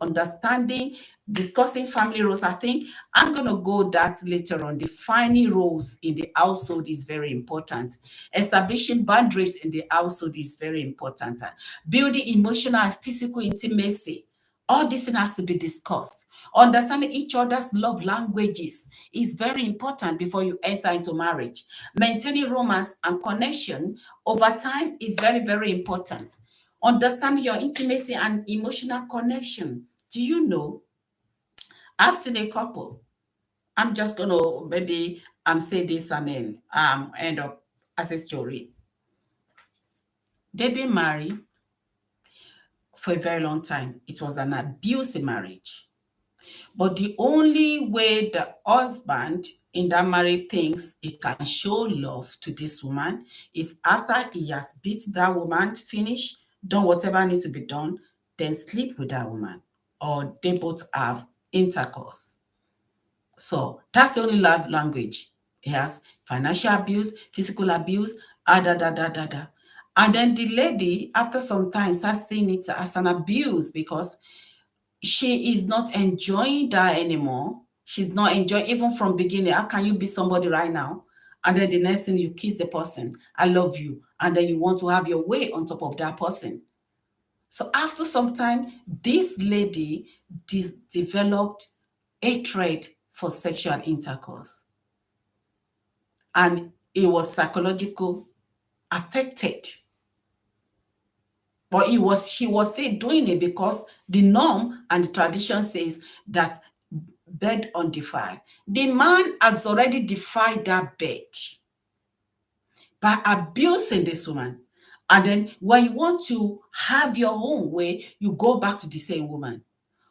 understanding, discussing family roles. I think I'm going to go that later on. Defining roles in the household is very important. Establishing boundaries in the household is very important. Building emotional and physical intimacy. All this has to be discussed. Understanding each other's love languages is very important before you enter into marriage. Maintaining romance and connection over time is very, very important. Understand your intimacy and emotional connection. Do you know? I've seen a couple. I'm just gonna maybe say this and then end up as a story. They've been married for a very long time. It was an abusive marriage. But the only way the husband in that marriage thinks he can show love to this woman is after he has beat that woman, finish, done whatever needs to be done, then sleep with that woman, or they both have intercourse. So that's the only love language. He has financial abuse, physical abuse, And then the lady, after some time, starts seeing it as an abuse because she is not enjoying that anymore. She's not enjoying, even from beginning. How can you be somebody right now? And then the next thing you kiss the person, I love you. And then you want to have your way on top of that person. So after some time, this lady developed hatred for sexual intercourse. And it was psychological affected. But she was still doing it because the norm and the tradition says that bed undefiled. The man has already defied that bed by abusing this woman. And then when you want to have your own way, you go back to the same woman.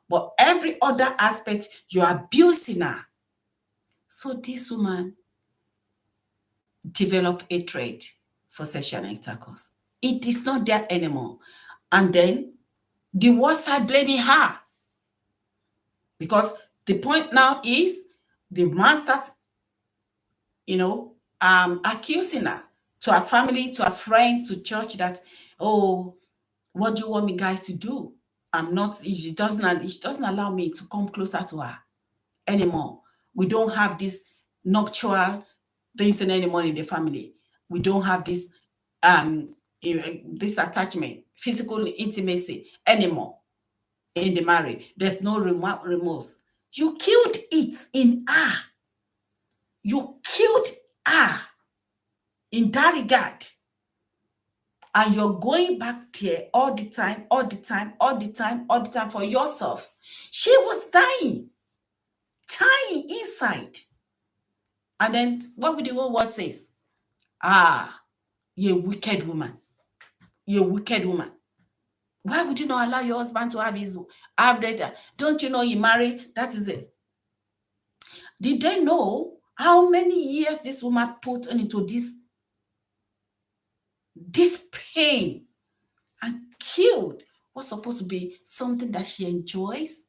But every other aspect, you're abusing her. So this woman developed hatred for sexual intercourse. It is not there anymore. And then the worst side blaming her. Because the point now is the man starts, accusing her to her family, to her friends, to church that, oh, what do you want me guys to do? She doesn't allow me to come closer to her anymore. We don't have this nuptial things anymore in the family. We don't have this attachment, physical intimacy anymore in the marriage. There's no remorse. You killed it in her. You killed her in that regard. And you're going back there all the time for yourself. She was dying inside. And then what would the word says? You're a wicked woman. You're a wicked woman. Why would you not allow your husband to have data? Don't you know he married? That is it. Did they know how many years this woman put into this pain and killed what's supposed to be something that she enjoys,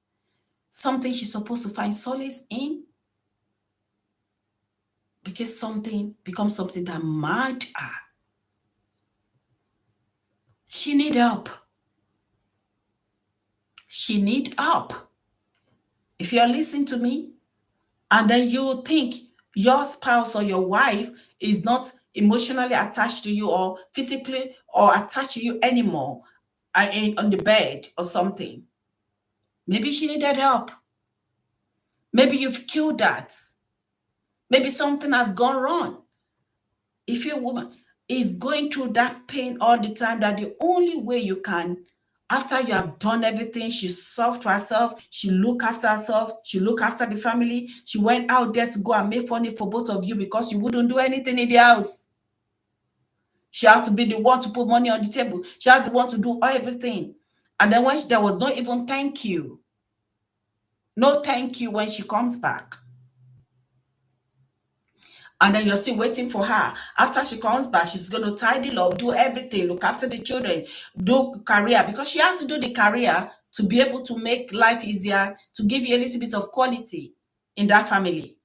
something she's supposed to find solace in? because something becomes something that mad her. She need help. She need help. If you're listening to me, and then you think your spouse or your wife is not emotionally attached to you or physically or attached to you anymore on the bed or something, maybe she needed help. Maybe you've killed that. Maybe something has gone wrong. If your woman is going through that pain all the time, that the only way you can, after you have done everything, she solved herself, she looked after herself, she looked after the family, she went out there to go and make money for both of you because you wouldn't do anything in the house. She has to be the one to put money on the table. She has the one to do everything. And then there was no even thank you. No thank you when she comes back. And then you're still waiting for her. After she comes back, she's going to tidy up, do everything, look after the children, do career, because she has to do the career to be able to make life easier, to give you a little bit of quality in that family.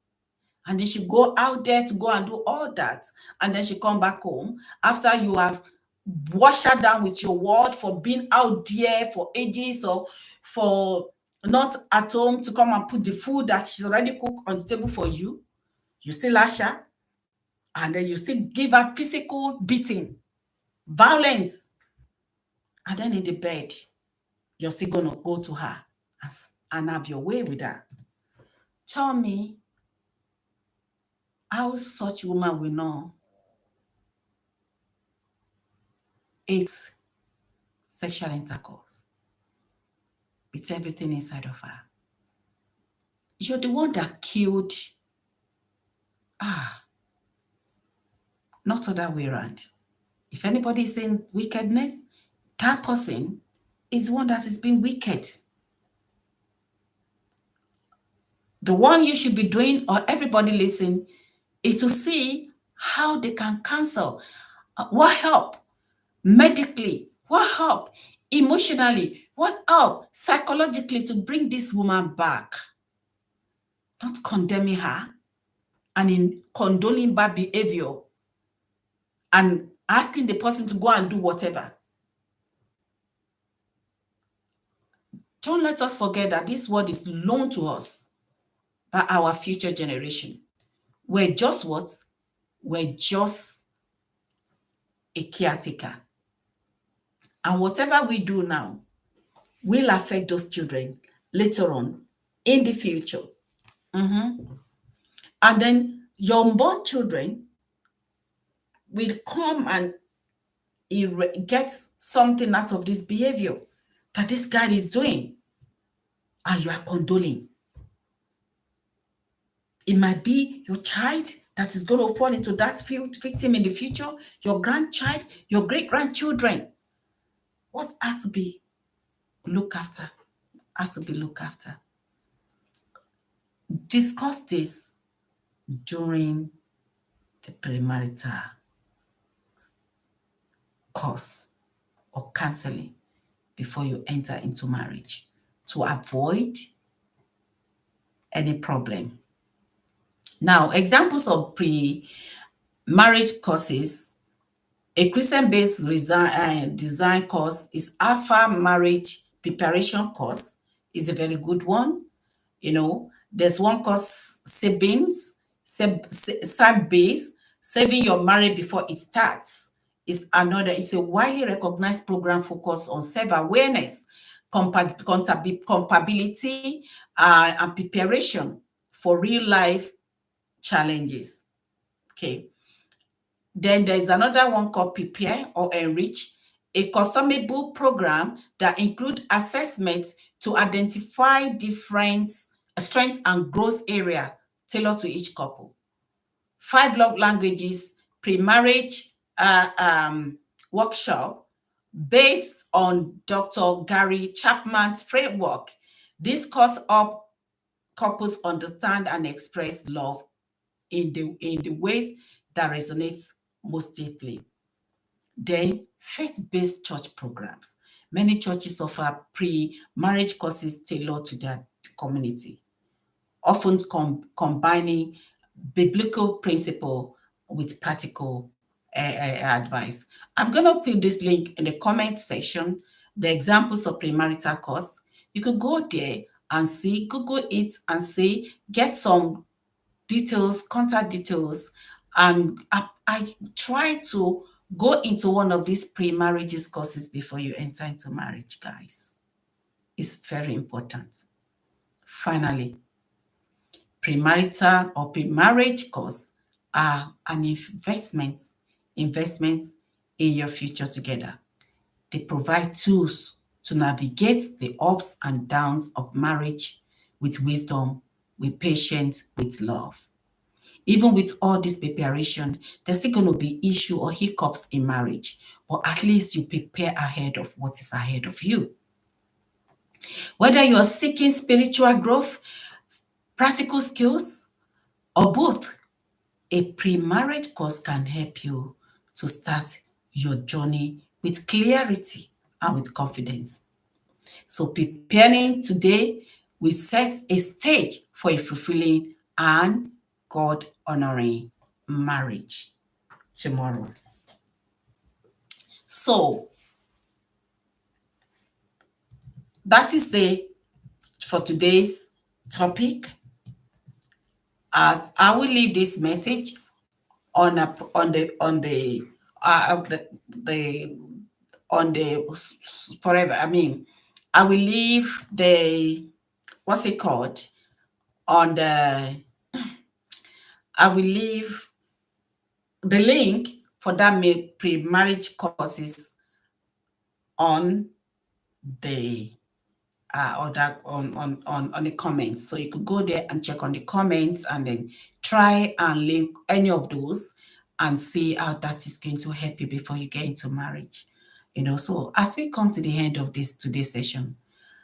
And then she go out there to go and do all that. And then she come back home after you have washed her down with your word for being out there for ages, or for not at home to come and put the food that she's already cooked on the table for you. You still lash her, and then you still give her physical beating, violence. And then in the bed, you're still going to go to her and have your way with her. Tell me how such woman will know it's sexual intercourse. It's everything inside of her. You're the one that killed. Not other way around. If anybody is saying wickedness, that person is one that is being wicked. The one you should be doing, or everybody listen, is to see how they can cancel. What help medically? What help emotionally? What help psychologically to bring this woman back? Not condemning her and in condoning bad behavior and asking the person to go and do whatever. Don't let us forget that this word is loaned to us by our future generation. We're just what? We're just a caretaker. And whatever we do now will affect those children later on in the future. And then your unborn children will come and get something out of this behavior that this guy is doing, and you are condoling. It might be your child that is going to fall into that victim in the future, your grandchild, your great-grandchildren. What has to be looked after? Has to be looked after. Discuss this during the premarital course or counseling before you enter into marriage to avoid any problem. Now, examples of pre-marriage courses: a Christian-based design course is Alpha Marriage Preparation course. Is a very good one. You know, there's one course, Savings, Base, Saving Your Marriage Before It Starts. Is another. It's a widely recognized program focused on self-awareness, compatibility, and preparation for real-life challenges. Okay. Then there's another one called Prepare or Enrich, a customizable program that includes assessments to identify different strengths and growth area tailored to each couple. 5 love languages pre-marriage workshop based on Dr. Gary Chapman's framework. This course helps couples understand and express love in the ways that resonates most deeply. Then faith-based church programs. Many churches offer pre-marriage courses tailored to their community, often combining biblical principle with practical advice. I'm going to put this link in the comment section, the examples of premarital course. You could go there and see, Google it and see, get some details, contact details, and I try to go into one of these pre-marriages courses before you enter into marriage, guys. It's very important. Finally, premarital or pre-marriage course are an investment in your future together. They provide tools to navigate the ups and downs of marriage with wisdom, with patience, with love. Even with all this preparation, there's still going to be issue or hiccups in marriage, but at least you prepare ahead of what is ahead of you. Whether you are seeking spiritual growth, practical skills, or both, a pre-marriage course can help you to start your journey with clarity and with confidence. So preparing today will set a stage for a fulfilling and God-honoring marriage tomorrow. So that is it for today's topic. As I will leave this message on forever. I mean, I will leave the what's it called on the. I will leave the link for that pre-marriage courses on the or that on the comments. So you could go there and check on the comments and then try and link any of those and see how that is going to help you before you get into marriage. So as we come to the end of today's session,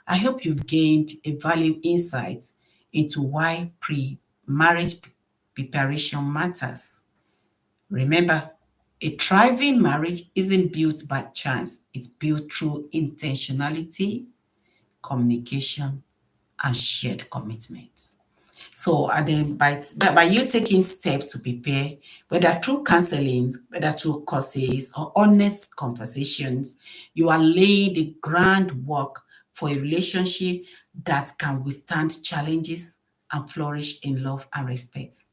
I hope you've gained a valuable insight into why pre-marriage preparation matters. Remember, a thriving marriage isn't built by chance. It's built through intentionality, communication, and shared commitments. So, and then by you taking steps to prepare, whether through counseling, whether through courses or honest conversations, you are laying the groundwork for a relationship that can withstand challenges and flourish in love and respect.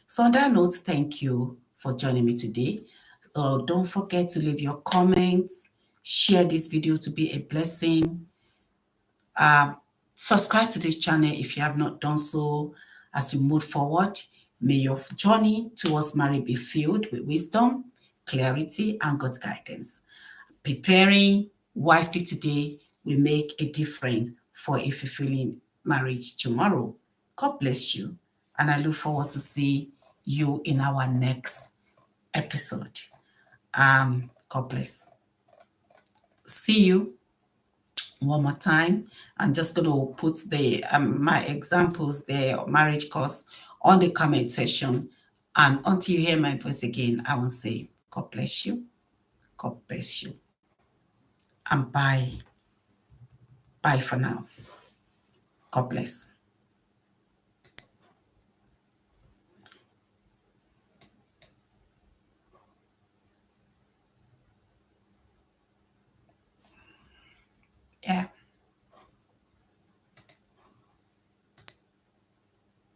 So on that note, thank you for joining me today. Don't forget to leave your comments, share this video to be a blessing. Subscribe to this channel if you have not done so. As you move forward, may your journey towards marriage be filled with wisdom, clarity, and God's guidance. Preparing wisely today will make a difference for a fulfilling marriage tomorrow. God bless you, and I look forward to see you in our next episode. God bless. See you one more time. I'm just going to put the my examples there, marriage course, on the comment section. And until you hear my voice again, I will say, God bless you. God bless you. And bye. Bye for now. God bless.